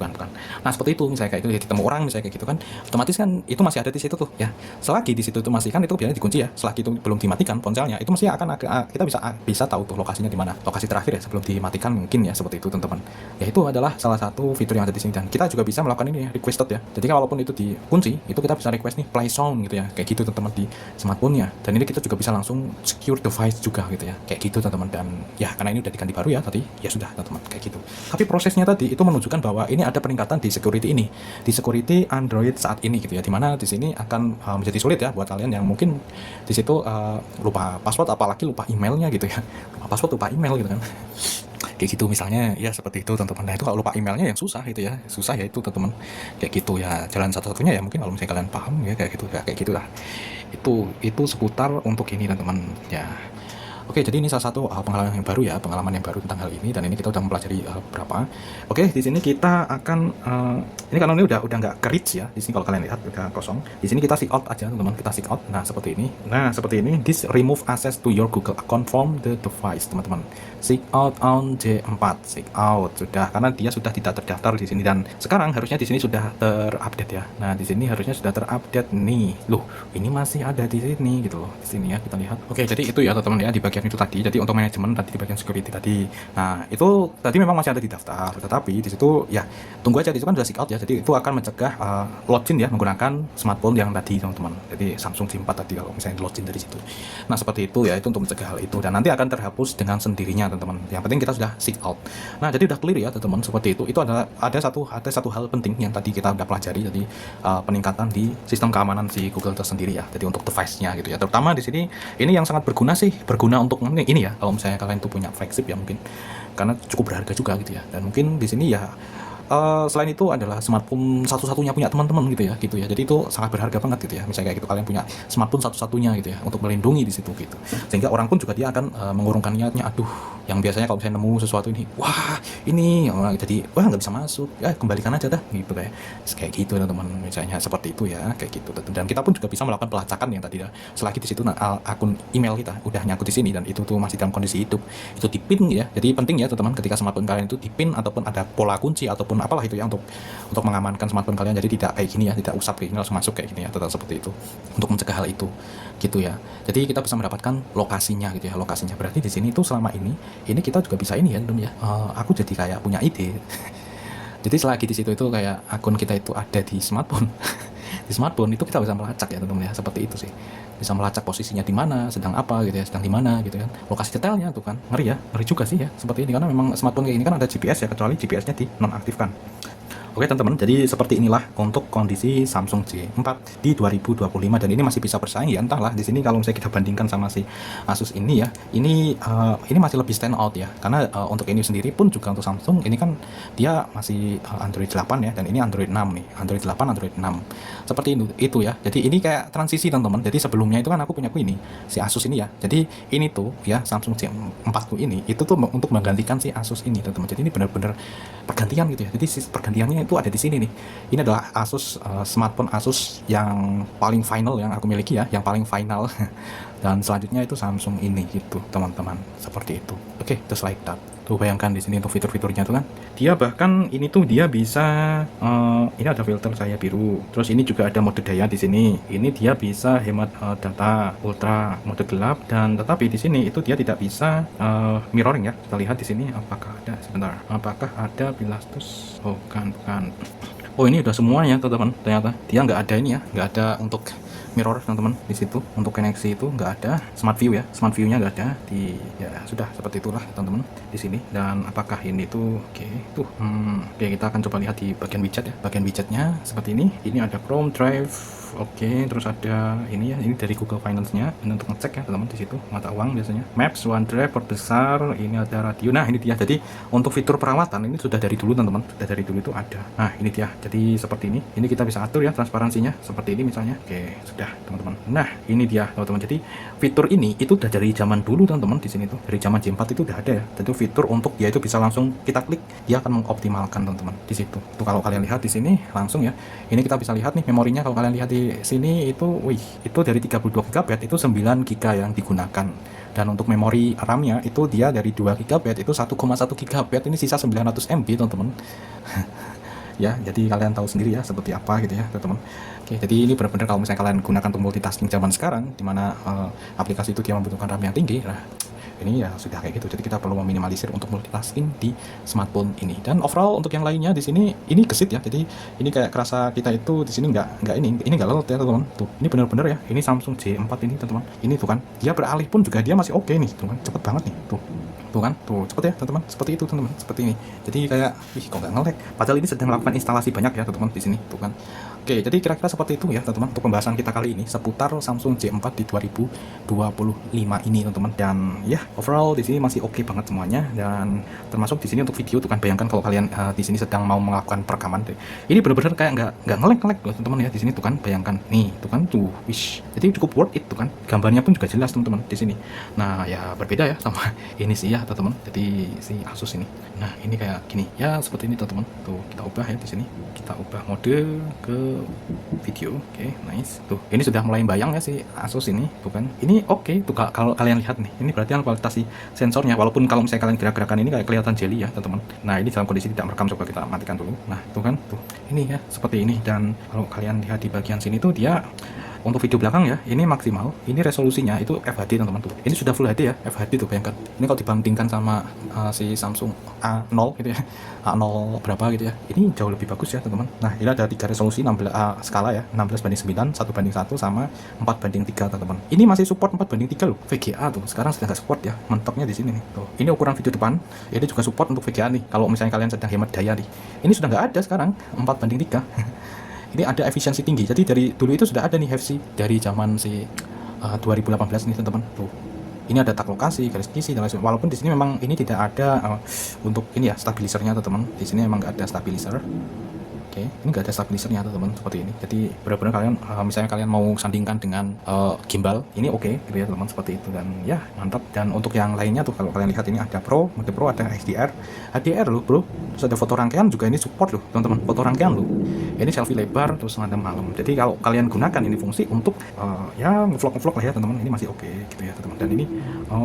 Nah, seperti itu misalnya kayak itu ya, ditemu orang misalnya kayak gitu kan. Otomatis kan itu masih ada di situ tuh ya. Selagi di situ tuh masih kan itu biasanya dikunci ya. Selagi itu belum dimatikan ponselnya, itu mesti akan kita bisa tahu tuh lokasinya di mana. Lokasi terakhir ya sebelum dimatikan mungkin ya, seperti itu teman-teman. Ya, itu adalah salah satu fitur yang ada di sini, dan kita juga bisa melakukan ini ya, requested ya. Jadi walaupun itu dikunci, itu kita bisa request nih play sound gitu ya. Kayak gitu teman-teman di smartphone-nya. Dan ini kita juga bisa langsung secure device juga gitu ya. Kayak gitu teman-teman. Dan ya karena ini udah diganti baru ya tadi, ya sudah teman-teman kayak gitu. Tapi prosesnya tadi itu menunjukkan bahwa ini ada peningkatan di security ini. di security Android saat ini gitu ya, dimana di sini akan menjadi sulit ya buat kalian yang mungkin di situ lupa password, apalagi lupa emailnya gitu ya, lupa password, lupa email gitu kan. Kayak gitu misalnya ya, seperti itu teman-teman. Nah itu kalau lupa emailnya yang susah itu ya, susah ya itu teman-teman. Kayak gitu ya, jalan satu-satunya ya mungkin kalau misalnya kalian paham ya kayak gitu ya, kayak gitulah. Itu seputar untuk ini teman-teman ya. Oke, jadi ini salah satu pengalaman yang baru ya, pengalaman yang baru tentang hal ini, dan ini kita udah mempelajari berapa. Oke, di sini kita akan ini karena ini udah nggak ke reach ya. Di sini kalau kalian lihat udah kosong. Di sini kita sign out aja teman-teman, kita sign out. Nah seperti ini. Nah seperti ini. This remove access to your Google account from the device teman-teman. Sign out on J4, sign out sudah, karena dia sudah tidak terdaftar di sini, dan sekarang harusnya di sini sudah terupdate ya. Nah di sini harusnya sudah terupdate nih. Loh, ini masih ada di sini gitu loh. Di sini ya kita lihat. Oke, jadi itu ya teman-teman ya di bagian itu tadi. Jadi untuk manajemen tadi di bagian security tadi. Nah, itu tadi memang masih ada di daftar, tetapi di situ ya tunggu aja, di situ kan sudah sign out ya. Jadi itu akan mencegah login ya menggunakan smartphone yang tadi teman-teman. Jadi Samsung J4 tadi kalau misalnya login dari situ. Nah, seperti itu ya, itu untuk mencegah hal itu, dan nanti akan terhapus dengan sendirinya teman-teman. Yang penting kita sudah sign out. Nah, jadi udah clear ya teman-teman, seperti itu. Itu ada satu hal penting yang tadi kita udah pelajari, jadi peningkatan di sistem keamanan si Google tersendiri ya. Jadi untuk device-nya gitu ya. Terutama di sini ini yang sangat berguna untuk ini ya, kalau misalnya kalian tuh punya flagship ya mungkin, karena cukup berharga juga gitu ya, dan mungkin di sini ya selain itu adalah smartphone satu-satunya punya teman-teman gitu ya, jadi itu sangat berharga banget gitu ya, misalnya kayak gitu kalian punya smartphone satu-satunya gitu ya untuk melindungi di situ gitu, sehingga orang pun juga dia akan mengurungkan niatnya, aduh yang biasanya kalau misalnya nemu sesuatu ini, wah ini jadi wah nggak bisa masuk ya, kembalikan aja dah gitu kayak gitu teman-teman, misalnya seperti itu ya, kayak gitu. Dan kita pun juga bisa melakukan pelacakan yang tadi ya, selagi di situ akun email kita udah nyangkut di sini dan itu tuh masih dalam kondisi hidup, itu dipin ya. Jadi penting ya teman-teman, ketika smartphone kalian itu dipin ataupun ada pola kunci ataupun apalah itu ya, untuk mengamankan smartphone kalian, jadi tidak kayak gini ya, tidak usap kayak gini langsung masuk kayak gini ya, tetap seperti itu untuk mencegah hal itu gitu ya. Jadi kita bisa mendapatkan lokasinya gitu ya, lokasinya berarti di sini tuh selama ini kita juga bisa ini ya teman ya, aku jadi kayak punya ide. Jadi selagi di situ itu kayak akun kita itu ada di smartphone di smartphone itu kita bisa melacak ya teman-teman ya, seperti itu sih, bisa melacak posisinya di mana, sedang apa gitu ya, sedang di mana gitu kan, lokasi detailnya tuh kan, ngeri ya, ngeri juga sih ya seperti ini, karena memang smartphone kayak ini kan ada GPS ya, kecuali GPS-nya di nonaktifkan. Oke teman-teman, jadi seperti inilah untuk kondisi Samsung J4 di 2025, dan ini masih bisa bersaing ya, entahlah di sini kalau misalnya kita bandingkan sama si Asus ini ya, ini masih lebih stand out ya, karena untuk ini sendiri pun juga untuk Samsung ini kan dia masih Android 8 ya, dan ini Android 6 nih, Android 8 Android 6 seperti itu ya. Jadi ini kayak transisi teman-teman, jadi sebelumnya itu kan aku punya ini si Asus ini ya, jadi ini tuh ya Samsung J4 tuh ini itu tuh untuk menggantikan si Asus ini teman-teman. Jadi ini benar-benar pergantian gitu ya, jadi si pergantiannya itu ada di sini nih. Ini adalah Asus, smartphone Asus yang paling final yang aku miliki ya, yang paling final. Dan selanjutnya itu Samsung ini gitu teman-teman, seperti itu. Oke, just like that. Tuh bayangkan di sini untuk fitur-fiturnya tuh kan, dia bahkan ini tuh dia bisa ini ada filter cahaya biru, terus ini juga ada mode daya di sini, ini dia bisa hemat data, ultra, mode gelap, dan tetapi di sini itu dia tidak bisa mirroring ya. Kita lihat di sini apakah ada, sebentar, apakah ada bilastus, oh bukan, oh ini udah semuanya teman-teman, ternyata dia nggak ada ini ya, nggak ada untuk mirror teman-teman di situ, untuk koneksi itu nggak ada, smart view ya, smart view-nya nggak ada di, ya sudah seperti itulah teman-teman di sini. Dan apakah ini tuh oke tuh oke, kita akan coba lihat di bagian widget ya, bagian widgetnya seperti ini ada Chrome, Drive, oke, terus ada ini ya, ini dari Google Finance-nya, ini untuk ngecek ya teman-teman, di situ mata uang biasanya, Maps, OneDrive, perbesar, ini ada radio. Nah ini dia, jadi untuk fitur perawatan ini sudah dari dulu teman-teman, sudah dari dulu itu ada. Nah ini dia, jadi seperti ini kita bisa atur ya transparansinya seperti ini misalnya, oke sudah teman-teman. Nah ini dia teman-teman, jadi fitur ini itu udah dari zaman dulu teman-teman, di sini tuh dari zaman J4 itu udah ada ya. Jadi fitur untuk dia itu bisa langsung kita klik, dia akan mengoptimalkan teman-teman di situ. Tuh kalau kalian lihat di sini langsung ya, ini kita bisa lihat nih memorinya, kalau kalian lihat di sini itu, wih itu dari 32 GB itu 9 GB yang digunakan, dan untuk memori RAM-nya itu dia dari 2 GB itu 1,1 GB, ini sisa 900 MB teman-teman. Ya jadi kalian tahu sendiri ya seperti apa gitu ya teman-teman. Oke, jadi ini benar-benar kalau misalnya kalian gunakan untuk multitasking zaman sekarang, dimana aplikasi itu dia membutuhkan RAM yang tinggi, nah ini ya sudah kayak gitu. Jadi kita perlu meminimalisir untuk multitasking di smartphone ini. Dan overall untuk yang lainnya di sini ini gesit ya, jadi ini kayak kerasa kita itu di sini nggak ini nggak lewat ya teman-teman. Tuh ini benar-benar ya, ini Samsung J4 ini teman-teman, ini tuh kan dia beralih pun juga dia masih oke nih teman-teman, cepet banget nih tuh. tuh kan, tuh cepet ya teman-teman, seperti itu teman-teman, seperti ini. Jadi kayak, ih kok nggak nge-lag, padahal ini sedang melakukan instalasi banyak ya teman-teman di sini, tuh kan. Oke, jadi kira-kira seperti itu ya teman-teman untuk pembahasan kita kali ini seputar Samsung J4 di 2025 ini teman-teman. Dan ya overall di sini masih oke banget semuanya, dan termasuk di sini untuk video tuh kan, bayangkan kalau kalian di sini sedang mau melakukan perekaman deh. Ini benar-benar kayak nggak nge-lag loh teman-teman ya di sini tuh kan, bayangkan nih tuh kan tuh, wish. Jadi cukup worth it tuh kan, gambarnya pun juga jelas teman-teman di sini. Nah ya berbeda ya sama ini sih ya teman-teman, jadi si Asus ini. Nah ini kayak gini ya, seperti ini teman-teman. Tuh kita ubah ya di sini, kita ubah mode ke video. Oke, nice. Tuh ini sudah mulai bayang ya si Asus ini, tuh kan. Ini oke tuh kalau kalian lihat nih, ini berarti kualitas si sensornya, walaupun kalau misalnya kalian gerak-gerakan ini kayak kelihatan jelly ya teman-teman. Nah ini dalam kondisi tidak merekam, coba kita matikan dulu. Nah tuh kan, tuh ini ya seperti ini. Dan kalau kalian lihat di bagian sini tuh dia untuk video belakang ya, ini maksimal, ini resolusinya itu FHD teman-teman tuh. Ini sudah Full HD ya, FHD tuh, bayangkan. Ini kalau dibandingkan sama si Samsung A0 gitu ya, A0 berapa gitu ya, ini jauh lebih bagus ya teman-teman. Nah ini ada 3 resolusi 16 skala ya, 16:9, 1:1 sama 4:3 teman-teman. Ini masih support 4:3 loh. VGA tuh sekarang sudah nggak support ya, mentoknya di sini nih. Tuh ini ukuran video depan, ini juga support untuk VGA nih. Kalau misalnya kalian sedang hemat daya nih, ini sudah nggak ada sekarang 4:3. Ini ada efisiensi tinggi. Jadi dari dulu itu sudah ada nih HFC dari zaman si 2018 nih teman-teman. Tuh. Ini ada tag lokasi, garis kisi dan lain sebagainya. Walaupun di sini memang ini tidak ada untuk ini ya stabilisernya teman-teman. Di sini memang nggak ada stabilizer. Oke, ini nggak ada stabilisernya teman-teman, seperti ini. Jadi benar-benar kalian misalnya kalian mau sandingkan dengan gimbal, ini oke gitu ya teman-teman, seperti itu. Dan ya mantap. Dan untuk yang lainnya tuh kalau kalian lihat ini ada Pro, mode Pro, ada HDR loh bro. Terus ada foto rangkaian juga, ini support loh teman-teman, foto rangkaian loh. Ini selfie lebar terus ngadem malam. Jadi kalau kalian gunakan ini fungsi untuk ya ngevlog lah ya teman-teman, ini masih oke gitu ya teman-teman. Dan ini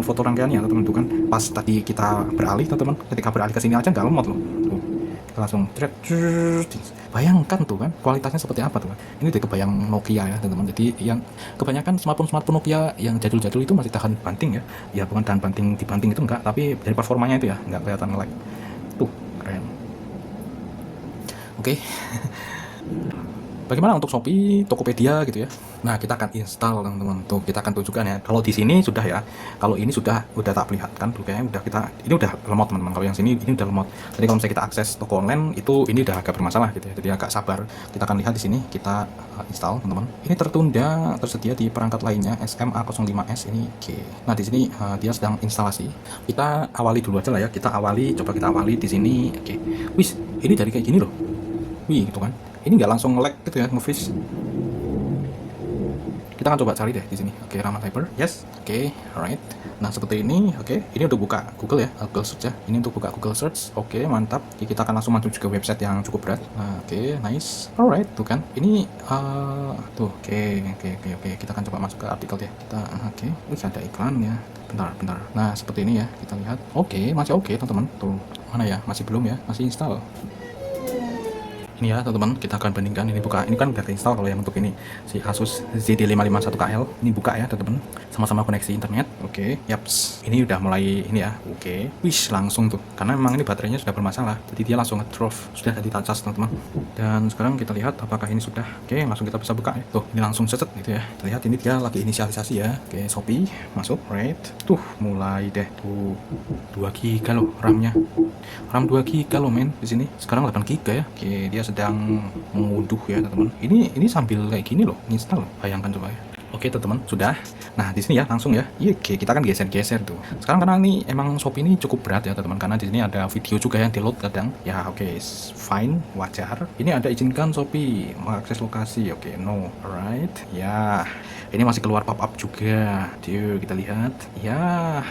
foto rangkaiannya teman-teman tuh kan, pas tadi kita beralih teman-teman, ketika beralih ke sini aja nggak lemot loh. Tuh. Langsung bayangkan tuh kan kualitasnya seperti apa tuh kan. Ini udah kebayang Nokia ya teman-teman. Jadi yang kebanyakan smartphone Nokia yang jadul-jadul itu masih tahan banting ya bukan tahan banting dibanting itu enggak, tapi dari performanya itu ya nggak kelihatan nge-lag. Tuh keren. Oke. Bagaimana untuk Shopee, Tokopedia gitu ya. Nah, kita akan install teman-teman. Tuh, kita akan tunjukkan ya. Kalau di sini sudah ya. Kalau ini udah tak perlihatkan tuh kayaknya ini udah lemot teman-teman. Kalau yang sini ini udah lemot. Jadi kalau misalnya kita akses toko online itu ini udah agak bermasalah gitu ya. Jadi agak sabar. Kita akan lihat di sini, kita install teman-teman. Ini tersedia di perangkat lainnya SMA05S ini. Oke. Nah, di sini dia sedang instalasi. Kita awali dulu aja lah ya. Coba kita awali di sini. Oke. Wis, ini dari kayak gini loh. Wih, gitu kan. Ini nggak langsung nge-lag gitu ya, nge-freeze. Kita akan coba cari deh di sini. Oke, Rahmat Hyper. Yes. Oke, alright. Nah, seperti ini. Oke, ini untuk buka Google ya, Google Search ya. Ini untuk buka Google Search. Oke, mantap. Oke, kita akan langsung masuk ke website yang cukup berat. Nah, oke, nice. Alright, tuh kan. Ini tuh, oke. Kita akan coba masuk ke artikel ya. Kita oke. Ada iklan ya. Bentar. Nah, seperti ini ya. Kita lihat. Oke, masih oke, teman-teman. Tuh, mana ya? Masih belum ya? Masih install. Ini ya teman-teman, kita akan bandingkan. Ini buka, ini kan udah install. Kalau yang untuk ini si Asus ZD551KL ini buka ya teman-teman, sama-sama koneksi internet. Oke, yaps, ini udah mulai ini ya. Oke, wish, langsung tuh, karena memang ini baterainya sudah bermasalah, jadi dia langsung ngedrop, sudah jadi touch teman-teman. Dan sekarang kita lihat apakah ini sudah oke. Langsung kita bisa buka ya. Tuh, ini langsung set gitu ya. Kita lihat ini dia lagi inisialisasi ya. Oke, Shopee masuk, right. Tuh, mulai deh. Tuh, 2 GB loh RAM-nya. RAM 2 GB loh men di sini. Sekarang 8 GB ya. Oke, dia sedang mengunduh ya teman-teman. Ini sambil kayak gini loh, install. Bayangkan coba ya. Oke teman-teman, sudah. Nah di sini ya langsung ya. Iya, oke, kita kan geser-geser tuh. Sekarang karena ini emang Shopee ini cukup berat ya teman-teman, karena di sini ada video juga yang di load kadang. Ya oke, fine, wajar. Ini ada izinkan Shopee mengakses lokasi. Oke, no, alright. Ya, ini masih keluar pop-up juga. Tuh kita lihat. Ya,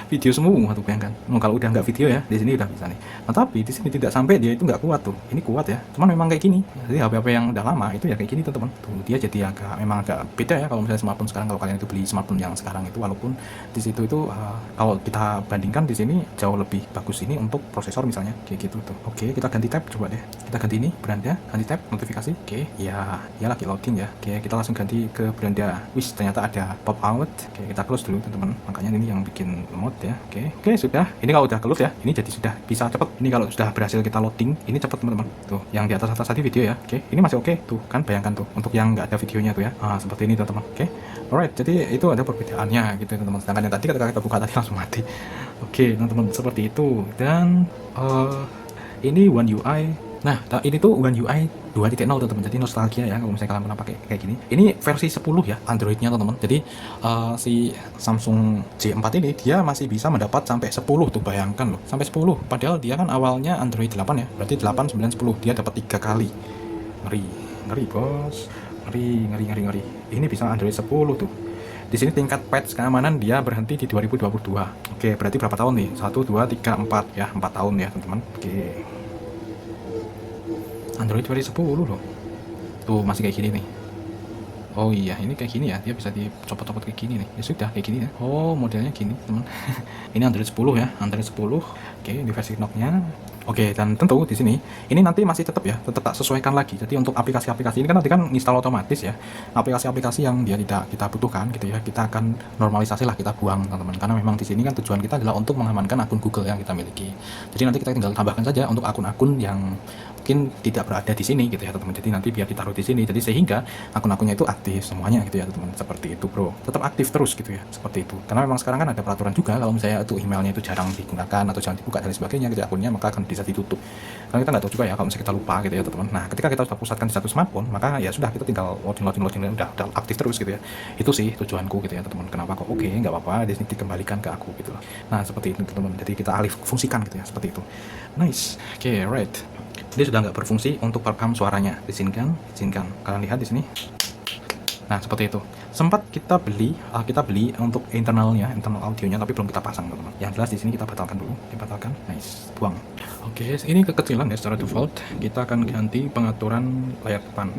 video semua tuh bayangkan. Kalau udah nggak video ya, di sini udah bisa nih. Nah tapi di sini tidak sampai, dia itu nggak kuat tuh. Ini kuat ya. Cuman memang kayak gini. Jadi HP-HP yang udah lama itu ya kayak gini teman-teman. Tuh dia jadi memang agak beda ya kalau misalnya smartphone sekarang. Kalau kalian itu beli smartphone yang sekarang itu, walaupun di situ itu kalau kita bandingkan di sini jauh lebih bagus ini untuk prosesor misalnya kayak gitu tuh. Oke, kita ganti tab coba deh. Kita ganti ini brandnya, ganti tab notifikasi. Oke, ya lagi loading ya. Oke, kita langsung ganti ke brand udah. Wis, ternyata ada pop out. Oke, kita close dulu teman-teman. Makanya ini yang bikin lemot ya. Oke, sudah. Ini kalau udah close ya, ini jadi sudah bisa cepet. Ini kalau sudah berhasil kita loading, ini cepet teman-teman. Tuh, yang di atas tadi video ya. Oke, ini masih oke. Tuh, kan bayangkan tuh. Untuk yang nggak ada videonya tuh ya. Seperti ini teman-teman. Oke. Alright, jadi itu ada perbedaannya gitu teman-teman. Sedangkan yang tadi ketika kita buka tadi langsung mati. Oke, teman-teman, seperti itu. Dan ini One UI. Nah, ini tuh One UI 2.0 teman-teman. Jadi nostalgia ya kalau misalnya kalian pernah pakai kayak gini. Ini versi 10 ya Androidnya teman-teman. Jadi si Samsung J4 ini dia masih bisa mendapat sampai 10 tuh, bayangkan loh. Sampai 10. Padahal dia kan awalnya Android 8 ya. Berarti 8, 9, 10. Dia dapat 3 kali. Ngeri bos. Ngeri. Ini bisa Android 10 tuh. Di sini tingkat patch keamanan dia berhenti di 2022. Oke, berarti berapa tahun nih? 1, 2, 3, 4 ya. 4 tahun ya teman-teman. Oke. Android versi 10 loh. Tuh masih kayak gini nih. Oh iya, ini kayak gini ya. Dia bisa dicopot-copot kayak gini nih. Ya sudah kayak gini ya. Oh, modelnya gini, teman. Ini Android 10 ya, Android 10. Oke, ini versi knock-nya. Oke, dan tentu di sini ini nanti masih tetap tak sesuaikan lagi. Jadi untuk aplikasi-aplikasi ini kan nanti kan install otomatis ya. Aplikasi-aplikasi yang dia tidak kita butuhkan gitu ya, kita akan normalisasi lah, kita buang teman-teman. Karena memang di sini kan tujuan kita adalah untuk mengamankan akun Google yang kita miliki. Jadi nanti kita tinggal tambahkan saja untuk akun-akun yang mungkin tidak berada di sini gitu ya teman-teman. Jadi nanti biar ditaruh di sini. Jadi sehingga akun-akunnya itu aktif semuanya gitu ya teman-teman. Seperti itu bro. Tetap aktif terus gitu ya. Seperti itu. Karena memang sekarang kan ada peraturan juga kalau misalnya itu emailnya itu jarang digunakan atau jarang dibuka dan sebagainya gitu akunnya, maka akan bisa ditutup. Karena kita nggak tahu juga ya kalau misalnya kita lupa gitu ya teman-teman. Nah, ketika kita sudah pusatkan di satu smartphone, maka ya sudah kita tinggal loading udah aktif terus gitu ya. Itu sih tujuanku gitu ya teman-teman. Kenapa kok oke nggak apa-apa di sini dikembalikan ke aku gitu loh. Nah, seperti itu teman-teman. Jadi kita alih fungsikan gitu ya, seperti itu. Nice. Oke, right. Dia sudah nggak berfungsi untuk perekam suaranya. Izinkan. Kalian lihat di sini. Nah, seperti itu. Sempat kita beli untuk internal audionya, tapi belum kita pasang teman-teman. Yang jelas di sini kita batalkan dulu, dibatalkan. Nice, buang. Oke, ini kekecilan ya secara default. Kita akan ganti pengaturan layar depan.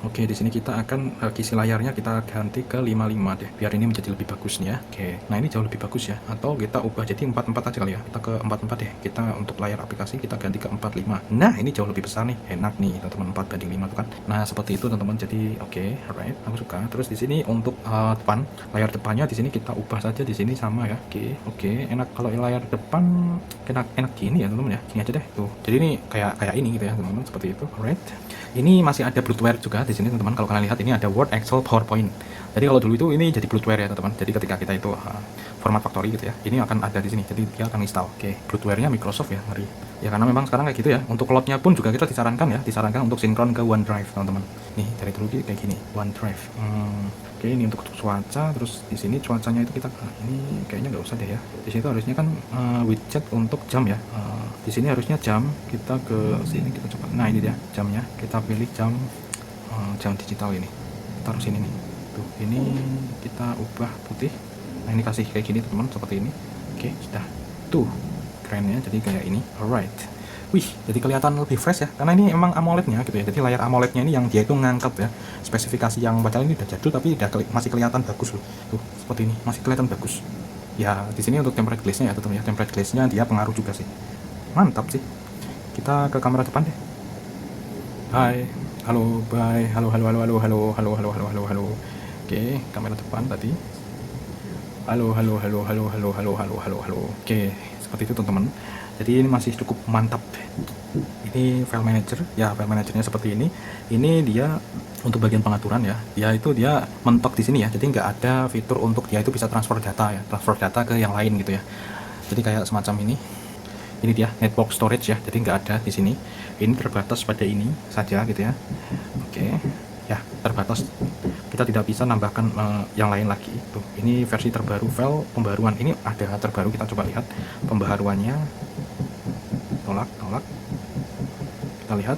Oke, di sini kita akan kisi layarnya kita ganti ke 55 deh, biar ini menjadi lebih bagus nih ya. Oke, nah ini jauh lebih bagus ya. Atau kita ubah jadi 44 aja kali ya. Kita ke 44 deh. Kita untuk layar aplikasi kita ganti ke 45. Nah, ini jauh lebih besar nih, enak nih teman-teman, 4:5 tuh kan. Nah, seperti itu teman-teman. Jadi oke, alright, aku suka. Terus di sini untuk depan, layar depannya di sini kita ubah saja di sini sama ya. Oke, enak kalau layar depan enak gini ya teman-teman ya. Gini aja deh tuh. Jadi ini kayak ini gitu ya teman-teman, seperti itu. Alright. Ini masih ada bloatware juga di sini teman-teman. Kalau kalian lihat ini ada Word, Excel, PowerPoint. Jadi kalau dulu itu ini jadi bloatware ya teman-teman. Jadi ketika kita itu format factory gitu ya, ini akan ada di sini. Jadi dia akan install. Oke, bloatware-nya Microsoft ya, ngeri. Ya karena memang sekarang kayak gitu ya. Untuk cloud-nya pun juga kita disarankan untuk sinkron ke OneDrive teman-teman. Nih dari dulu kayak gini, OneDrive. Oke, ini untuk cuaca. Terus di sini cuacanya itu kita ini kayaknya nggak usah deh ya. Di situ harusnya kan widget untuk jam ya. Di sini harusnya jam, kita ke sini kita coba. Nah ini dia jamnya, kita pilih jam digital ini, taruh sini nih. Tuh ini kita ubah putih. Nah ini kasih kayak gini teman-teman, seperti ini. Oke, sudah. Tuh kerennya jadi kayak ini. Alright. Wih, jadi kelihatan lebih fresh ya, karena ini emang AMOLED-nya gitu ya. Jadi layar AMOLED-nya ini yang dia itu ngangkat ya, spesifikasi yang padahal ini udah jadul tapi masih kelihatan bagus loh. Tuh seperti ini, masih kelihatan bagus. Ya di sini untuk tempered glass-nya ya teman-teman ya, tempered glass-nya dia pengaruh juga sih. Mantap sih. Kita ke kamera depan deh. Hai, halo, bye, halo. Oke, kamera depan tadi. Halo. Oke, seperti itu teman-teman. Jadi ini masih cukup mantap. Ini file manager, ya file manajernya seperti ini. Ini dia untuk bagian pengaturan ya. Dia mentok di sini ya. Jadi nggak ada fitur untuk dia itu bisa transfer data ke yang lain gitu ya. Jadi kayak semacam ini. Ini dia network storage ya, jadi nggak ada di sini. Ini terbatas pada ini saja gitu ya. Oke, ya terbatas. Kita tidak bisa nambahkan yang lain lagi. Tuh, ini versi terbaru file pembaruan. Ini ada terbaru, kita coba lihat pembaharuannya. Tolak. Kita lihat,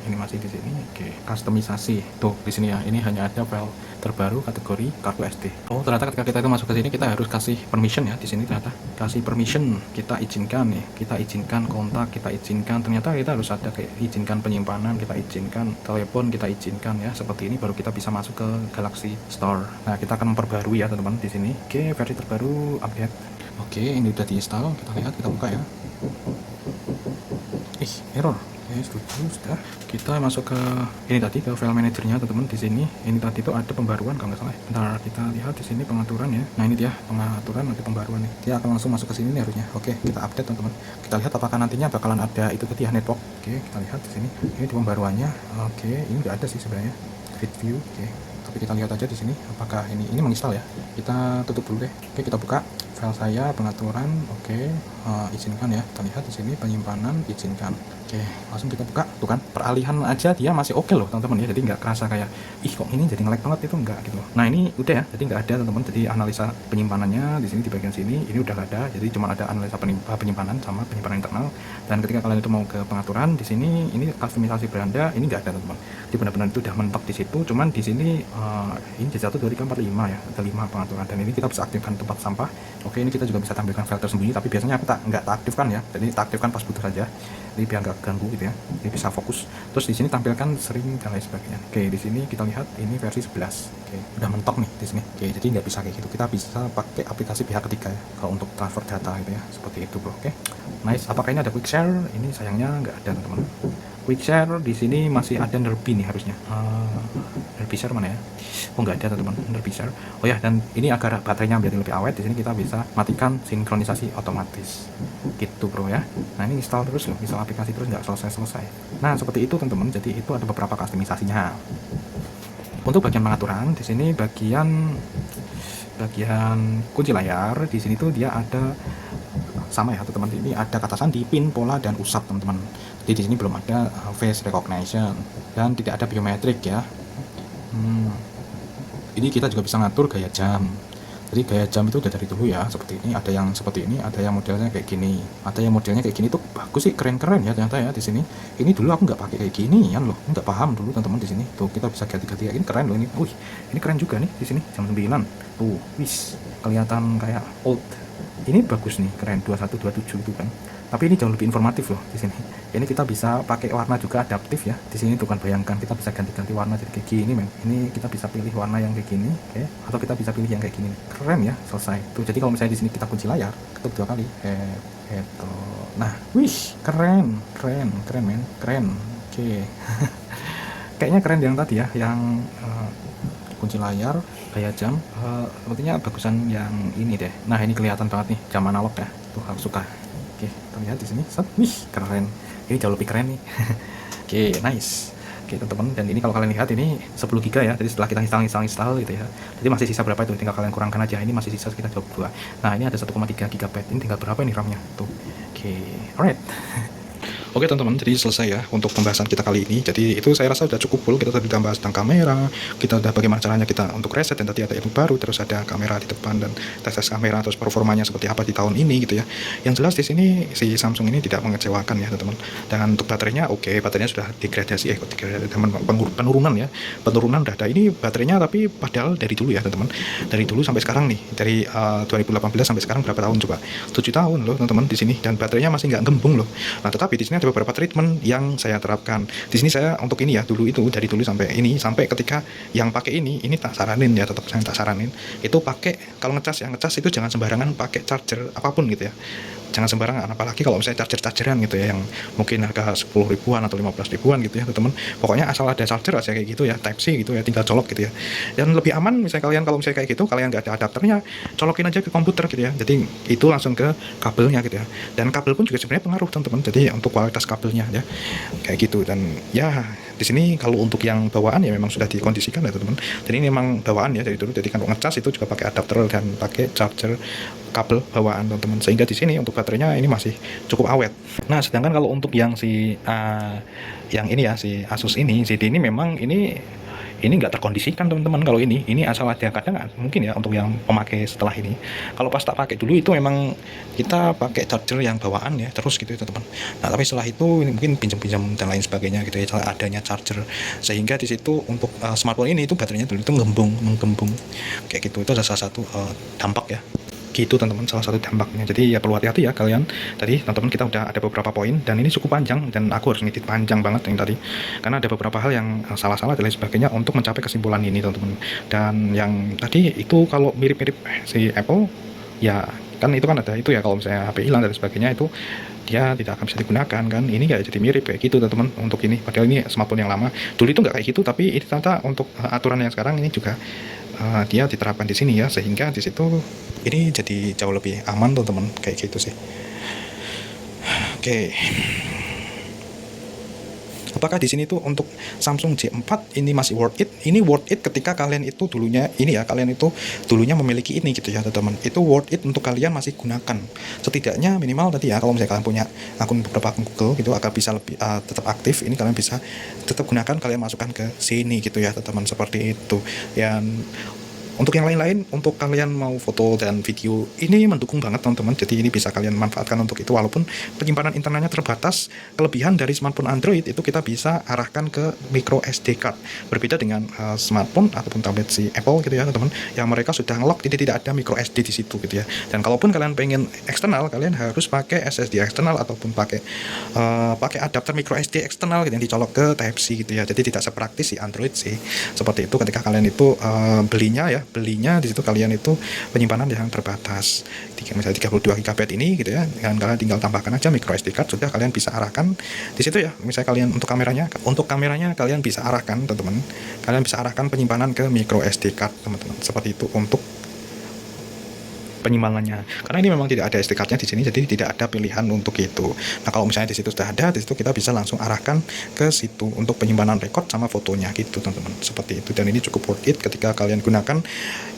ini masih di sini. Oke, customisasi. Tuh di sini ya. Ini hanya ada file terbaru kategori kartu SD. Oh ternyata ketika kita itu masuk ke sini kita harus kasih permission ya. Di sini ternyata kasih permission, kita izinkan nih, kita izinkan kontak, kita izinkan. Ternyata kita harus ada kayak izinkan penyimpanan, kita izinkan telepon, kita izinkan ya. Seperti ini baru kita bisa masuk ke Galaxy Store. Nah kita akan memperbarui ya teman-teman di sini. Oke, versi terbaru update. Oke, ini udah diinstal. Kita lihat, kita buka ya. Error. Oke, setuju, sudah. Kita masuk ke ini tadi, ke file manajernya teman-teman. Di sini ini tadi itu ada pembaruan kalau nggak salah. Bentar, kita lihat di sini pengaturan ya. Nah, ini dia pengaturan, ada pembaruan nih. Dia akan langsung masuk ke sini nih harusnya. Oke, kita update teman-teman. Kita lihat apakah nantinya bakalan ada itu tadi ya, network. Oke, kita lihat di sini. Ini di pembaruannya. Oke, ini nggak ada sih sebenarnya. Grid view. Oke. Tapi kita lihat aja di sini apakah ini menginstal ya. Kita tutup dulu deh. Oke, kita buka file saya pengaturan. Oke, izinkan ya. Kita lihat di sini penyimpanan, izinkan. Oke, langsung kita buka. Tuh kan, peralihan aja dia masih oke loh teman-teman ya. Jadi nggak kerasa kayak ih kok ini jadi nge-lag banget, itu enggak gitu. Nah, ini udah ya. Jadi nggak ada teman-teman. Jadi analisa penyimpanannya di sini di bagian sini ini udah nggak ada. Jadi cuma ada analisa penyimpanan sama penyimpanan internal. Dan ketika kalian itu mau ke pengaturan di sini, ini customisasi beranda ini nggak ada teman-teman. Jadi benar-benar itu udah mentok di situ. Cuman di sini ini jadi 1 2 3 4 5 ya. Ada 5 pengaturan, dan ini kita bisa aktifkan tempat sampah. Oke, ini kita juga bisa tampilkan file tersembunyi, tapi biasanya aku nggak tak aktifkan ya. Jadi tak aktifkan pas butuh saja. Jadi biar nggak ganggu gitu ya. Jadi bisa fokus. Terus di sini tampilkan sering dan lain sebagainya. Oke, di sini kita lihat ini versi 11. Oke, udah mentok nih di sini. Oke, jadi nggak bisa kayak gitu. Kita bisa pakai aplikasi pihak ketiga ya kalau untuk transfer data gitu ya. Seperti itu, bro. Oke. Nice. Apakah ini ada quick share? Ini sayangnya nggak ada, teman-teman. Quick share di sini masih ada Nerby nih harusnya. Nerby share mana ya? Oh, nggak ada teman-teman, Nerby share. Oh ya, dan ini agar baterainya menjadi lebih awet, di sini kita bisa matikan sinkronisasi otomatis. Gitu, bro ya. Nah, ini install terus loh, install aplikasi terus nggak selesai-selesai. Nah, seperti itu teman-teman. Jadi itu ada beberapa customisasinya. Untuk bagian pengaturan di sini bagian kunci layar di sini tuh dia ada sama ya teman-teman. Ini ada kata sandi, pin, pola, dan usap teman-teman. Jadi di sini belum ada face recognition dan tidak ada biometrik ya. Ini kita juga bisa ngatur gaya jam. Jadi gaya jam itu udah dari dulu ya, seperti ini. Ada yang seperti ini, ada yang modelnya kayak gini, ada yang modelnya kayak gini tuh bagus sih, keren-keren ya ternyata ya di sini. Ini dulu aku nggak pakai kayak gini ya loh, nggak paham dulu teman-teman di sini. Tuh kita bisa ganti-ganti, ini keren loh ini. Wih, ini keren juga nih di sini jam 9. Tuh, wis kelihatan kayak old. Ini bagus nih, keren 2127 itu kan. Tapi ini jauh lebih informatif loh di sini. Ini kita bisa pakai warna juga adaptif ya. Di sini tuh kan, bayangkan kita bisa ganti-ganti warna jadi kayak gini, men. Ini kita bisa pilih warna yang kayak gini, oke. Atau kita bisa pilih yang kayak gini. Keren ya, selesai. Tuh, jadi kalau misalnya di sini kita kunci layar, ketuk 2 kali. Nah, wih, keren, men. Keren. Oke. Kayaknya keren yang tadi ya, yang kunci layar, gaya jam. Sepertinya bagusan yang ini deh. Nah, ini kelihatan banget nih, jam analog ya. Tuh, aku suka. Oke, kita lihat di sini. Wih, keren. Ini jauh lebih keren nih. Oke, nice. Oke, teman-teman, dan ini kalau kalian lihat ini 10 GB ya. Jadi setelah kita install gitu ya. Jadi masih sisa berapa itu? Tinggal kalian kurangkan aja. Ini masih sisa sekitar 22. Nah, ini ada 1,3 GB. Ini tinggal berapa ini RAM-nya? Tuh. Oke, alright. Oke teman-teman, jadi selesai ya untuk pembahasan kita kali ini. Jadi itu saya rasa sudah cukup full. Kita tadi bahas tentang kamera, kita udah bagaimana caranya kita untuk reset, dan tadi ada ilmu baru, terus ada kamera di depan dan tes kamera, terus performanya seperti apa di tahun ini gitu ya. Yang jelas di sini si Samsung ini tidak mengecewakan ya teman-teman. Dan untuk baterainya oke, baterainya sudah degradasi penurunan ya. Penurunan udah ada ini baterainya, tapi padahal dari dulu ya teman-teman. Dari dulu sampai sekarang nih, dari 2018 sampai sekarang berapa tahun coba? 7 tahun loh teman-teman di sini, dan baterainya masih nggak gembung loh. Nah, tetapi di sini ada beberapa treatment yang saya terapkan. Di sini saya untuk ini ya, dulu itu dari dulu sampai ini, sampai ketika yang pakai ini tak saranin ya, tetap saya tak saranin itu pakai, kalau ngecas itu jangan sembarangan pakai charger apapun gitu ya. Jangan sembarangan, apalagi kalau misalnya chargeran gitu ya, yang mungkin harga 10 ribuan atau 15 ribuan gitu ya teman-teman. Pokoknya asal ada charger aja kayak gitu ya, type C gitu ya, tinggal colok gitu ya. Dan lebih aman misalnya kalian, kalau misalnya kayak gitu kalian nggak ada adapternya, colokin aja ke komputer gitu ya. Jadi itu langsung ke kabelnya gitu ya. Dan kabel pun juga sebenarnya pengaruh teman-teman. Jadi untuk kualitas kabelnya ya kayak gitu. Dan ya di sini kalau untuk yang bawaan ya memang sudah dikondisikan ya teman-teman. Jadi ini memang bawaan ya dari dulu. Jadi kalau ngecas itu juga pakai adapter dan pakai charger kabel bawaan teman-teman, sehingga di sini untuk baterainya ini masih cukup awet. Nah, sedangkan kalau untuk yang yang ini ya, si Asus ini, CD ini memang ini nggak terkondisikan teman-teman. Kalau ini asal ada, kadang mungkin ya untuk yang pemakai setelah ini. Kalau pas tak pakai dulu itu memang kita pakai charger yang bawaan ya terus gitu ya teman-teman. Nah, tapi setelah itu ini mungkin pinjam-pinjam dan lain sebagainya gitu ya, adanya charger, sehingga di situ untuk smartphone ini itu baterainya dulu itu menggembung kayak gitu. Itu adalah salah satu dampak ya gitu teman-teman, salah satu dampaknya. Jadi ya perlu hati-hati ya kalian. Tadi teman-teman kita udah ada beberapa poin, dan ini cukup panjang dan aku harus ngedit panjang banget yang tadi, karena ada beberapa hal yang salah-salah dan lain sebagainya untuk mencapai kesimpulan ini teman-teman. Dan yang tadi itu kalau mirip-mirip si Apple ya kan itu kan ada itu ya, kalau misalnya HP hilang dan sebagainya itu dia tidak akan bisa digunakan kan. Ini kayak jadi mirip kayak gitu teman-teman untuk ini, padahal ini smartphone yang lama dulu itu nggak kayak gitu, tapi ini ternyata untuk aturan yang sekarang ini juga dia diterapkan di sini ya, sehingga di situ ini jadi jauh lebih aman teman-teman, kayak gitu sih. Oke. Apakah di sini tuh untuk Samsung J4 ini masih worth it? Ini worth it ketika kalian itu dulunya ini ya, kalian itu dulunya memiliki ini gitu ya teman-teman. Itu worth it untuk kalian masih gunakan. Setidaknya minimal tadi ya, kalau misalnya kalian punya beberapa akun Google gitu agar bisa lebih tetap aktif, ini kalian bisa tetap gunakan, kalian masukkan ke sini gitu ya teman-teman, seperti itu. Dan untuk yang lain-lain, untuk kalian mau foto dan video, ini mendukung banget teman-teman. Jadi ini bisa kalian manfaatkan untuk itu, walaupun penyimpanan internalnya terbatas. Kelebihan dari smartphone Android itu kita bisa arahkan ke micro SD card. Berbeda dengan smartphone ataupun tablet si Apple gitu ya teman-teman, yang mereka sudah ngelock, jadi tidak ada micro SD di situ gitu ya. Dan kalaupun kalian pengen eksternal, kalian harus pakai SSD eksternal ataupun pakai adapter micro SD eksternal gitu, yang dicolok ke Type-C gitu ya. Jadi tidak sepraktis si Android sih. Seperti itu ketika kalian itu belinya di situ, kalian itu penyimpanan yang terbatas, misalnya 32 GB ini gitu ya, dan kalian tinggal tambahkan aja micro SD card, sudah kalian bisa arahkan di situ ya. Misalnya kalian untuk kameranya kalian bisa arahkan teman-teman, kalian bisa arahkan penyimpanan ke micro SD card teman-teman, seperti itu untuk penyimpangannya. Karena ini memang tidak ada SD card-nya di sini, jadi tidak ada pilihan untuk itu. Nah, kalau misalnya di situ sudah ada, di situ kita bisa langsung arahkan ke situ untuk penyimpanan rekod sama fotonya gitu, teman-teman. Seperti itu. Dan ini cukup worth it ketika kalian gunakan.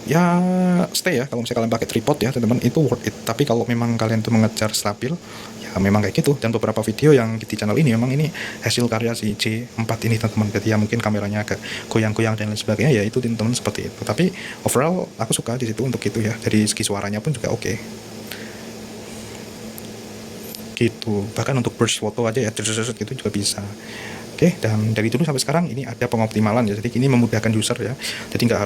Ya, stay ya. Kalau misalnya kalian pakai tripod ya, teman-teman, itu worth it. Tapi kalau memang kalian tuh mengejar stabil, ya memang kayak gitu. Dan beberapa video yang di channel ini memang ini hasil karya si J4 ini, teman-teman. Jadi ya mungkin kameranya agak goyang-goyang dan lain sebagainya, ya itu teman-teman, seperti itu. Tapi overall aku suka di situ untuk itu ya. Dari segi suaranya pun juga oke. Gitu. Bahkan untuk burst foto aja ya, gitu juga bisa. Oke, dan dari dulu sampai sekarang ini ada pengoptimalan ya. Jadi ini memudahkan user ya. Jadi nggak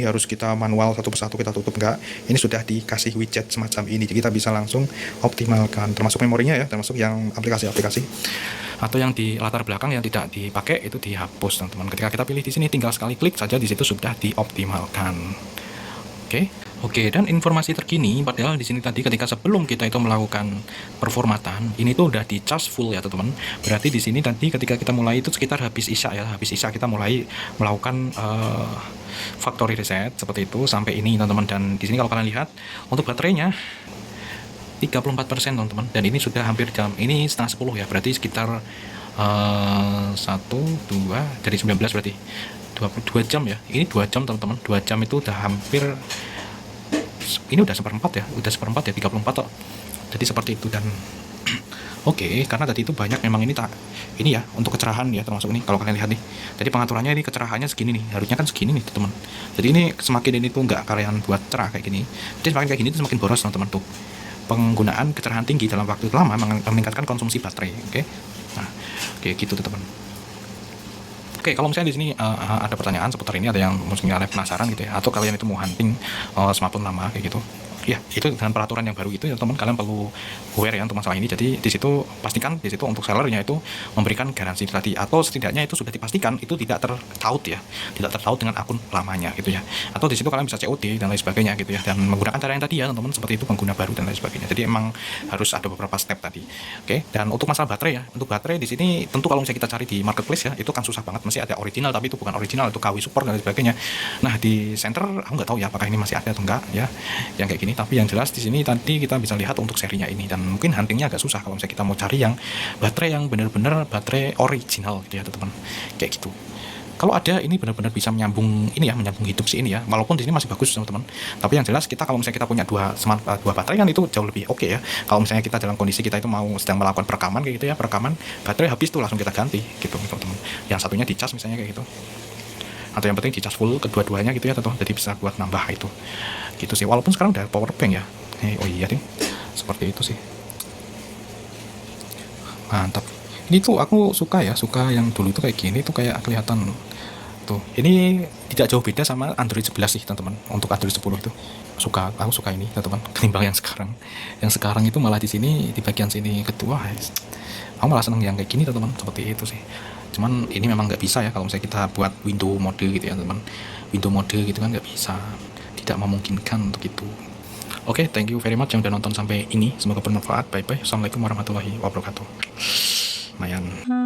harus kita manual satu persatu kita tutup, enggak. Ini sudah dikasih widget semacam ini. Jadi kita bisa langsung optimalkan, termasuk memorinya ya, termasuk yang aplikasi-aplikasi atau yang di latar belakang yang tidak dipakai itu dihapus, teman-teman. Ketika kita pilih di sini, tinggal sekali klik saja, di situ sudah dioptimalkan. Oke, dan informasi terkini, padahal di sini tadi ketika sebelum kita itu melakukan performatan, ini tuh udah di charge full ya teman-teman. Berarti di sini tadi ketika kita mulai itu sekitar habis isya ya, habis isya kita mulai melakukan factory reset seperti itu sampai ini teman-teman. Dan di sini kalau kalian lihat untuk baterainya 34% teman-teman, dan ini sudah hampir jam ini setengah 10 ya, berarti sekitar 1, 2 dari 19 berarti 22 jam ya. Ini 2 jam teman-teman, 2 jam itu udah hampir, ini udah seperempat ya, 34 toh. Jadi seperti itu. Dan oke, karena tadi itu banyak memang ini ya untuk kecerahan ya, termasuk ini kalau kalian lihat nih. Jadi pengaturannya ini kecerahannya segini nih, harusnya kan segini nih teman-teman. Jadi ini semakin ini tuh nggak kalian buat cerah kayak gini, jadi semakin kayak gini tuh semakin boros teman-teman tuh. Penggunaan kecerahan tinggi dalam waktu lama meningkatkan konsumsi baterai. Nah, oke gitu teman-teman. Oke, kalau misalnya di sini ada pertanyaan seputar ini, ada yang mungkin kalian penasaran gitu ya, atau kalian itu mau hunting smartphone lama kayak gitu, ya itu dengan peraturan yang baru itu ya teman, kalian perlu aware ya untuk masalah ini. Jadi di situ pastikan di situ untuk sellernya itu memberikan garansi tadi, atau setidaknya itu sudah dipastikan itu tidak tertaut ya, tidak tertaut dengan akun lamanya gitu ya. Atau di situ kalian bisa COD dan lain sebagainya gitu ya, dan menggunakan cara yang tadi ya teman-teman, seperti itu pengguna baru dan lain sebagainya. Jadi emang harus ada beberapa step tadi. Oke, dan untuk masalah baterai ya, untuk baterai di sini tentu kalau misalnya kita cari di marketplace ya, itu kan susah banget, masih ada original tapi itu bukan original, itu KW support dan lain sebagainya. Nah di center aku nggak tahu ya apakah ini masih ada atau enggak ya yang kayak gini. Tapi yang jelas di sini tadi kita bisa lihat untuk serinya ini, dan mungkin huntingnya agak susah kalau misalnya kita mau cari yang baterai yang benar-benar baterai original gitu ya teman-teman, kayak gitu. Kalau ada ini benar-benar bisa menyambung ini ya, menyambung hidup si ini ya, walaupun di sini masih bagus teman-teman. Tapi yang jelas kita kalau misalnya kita punya dua baterai kan itu jauh lebih oke ya. Kalau misalnya kita dalam kondisi kita itu mau sedang melakukan perekaman kayak gitu ya, perekaman baterai habis tuh langsung kita ganti gitu teman-teman. Yang satunya dicas misalnya kayak gitu, atau yang penting dicas full kedua-duanya gitu ya teman-teman, jadi bisa buat nambah itu gitu sih. Walaupun sekarang udah power bank ya. Oh iya ding, seperti itu sih, mantap. Ini tuh aku suka yang dulu itu kayak gini tuh, kayak kelihatan tuh. Ini tidak jauh beda sama Android 11 sih teman-teman. Untuk Android 10 itu aku suka ini teman-teman, ketimbang yang sekarang. Yang sekarang itu malah di sini, di bagian sini ketua, aku malah seneng yang kayak gini teman-teman, seperti itu sih. Cuman ini memang nggak bisa ya kalau misalnya kita buat window mode gitu ya teman, window mode gitu kan nggak bisa, tidak memungkinkan untuk itu. Oke, thank you very much yang udah nonton sampai ini. Semoga bermanfaat. Bye bye. Assalamualaikum warahmatullahi wabarakatuh. Lumayan.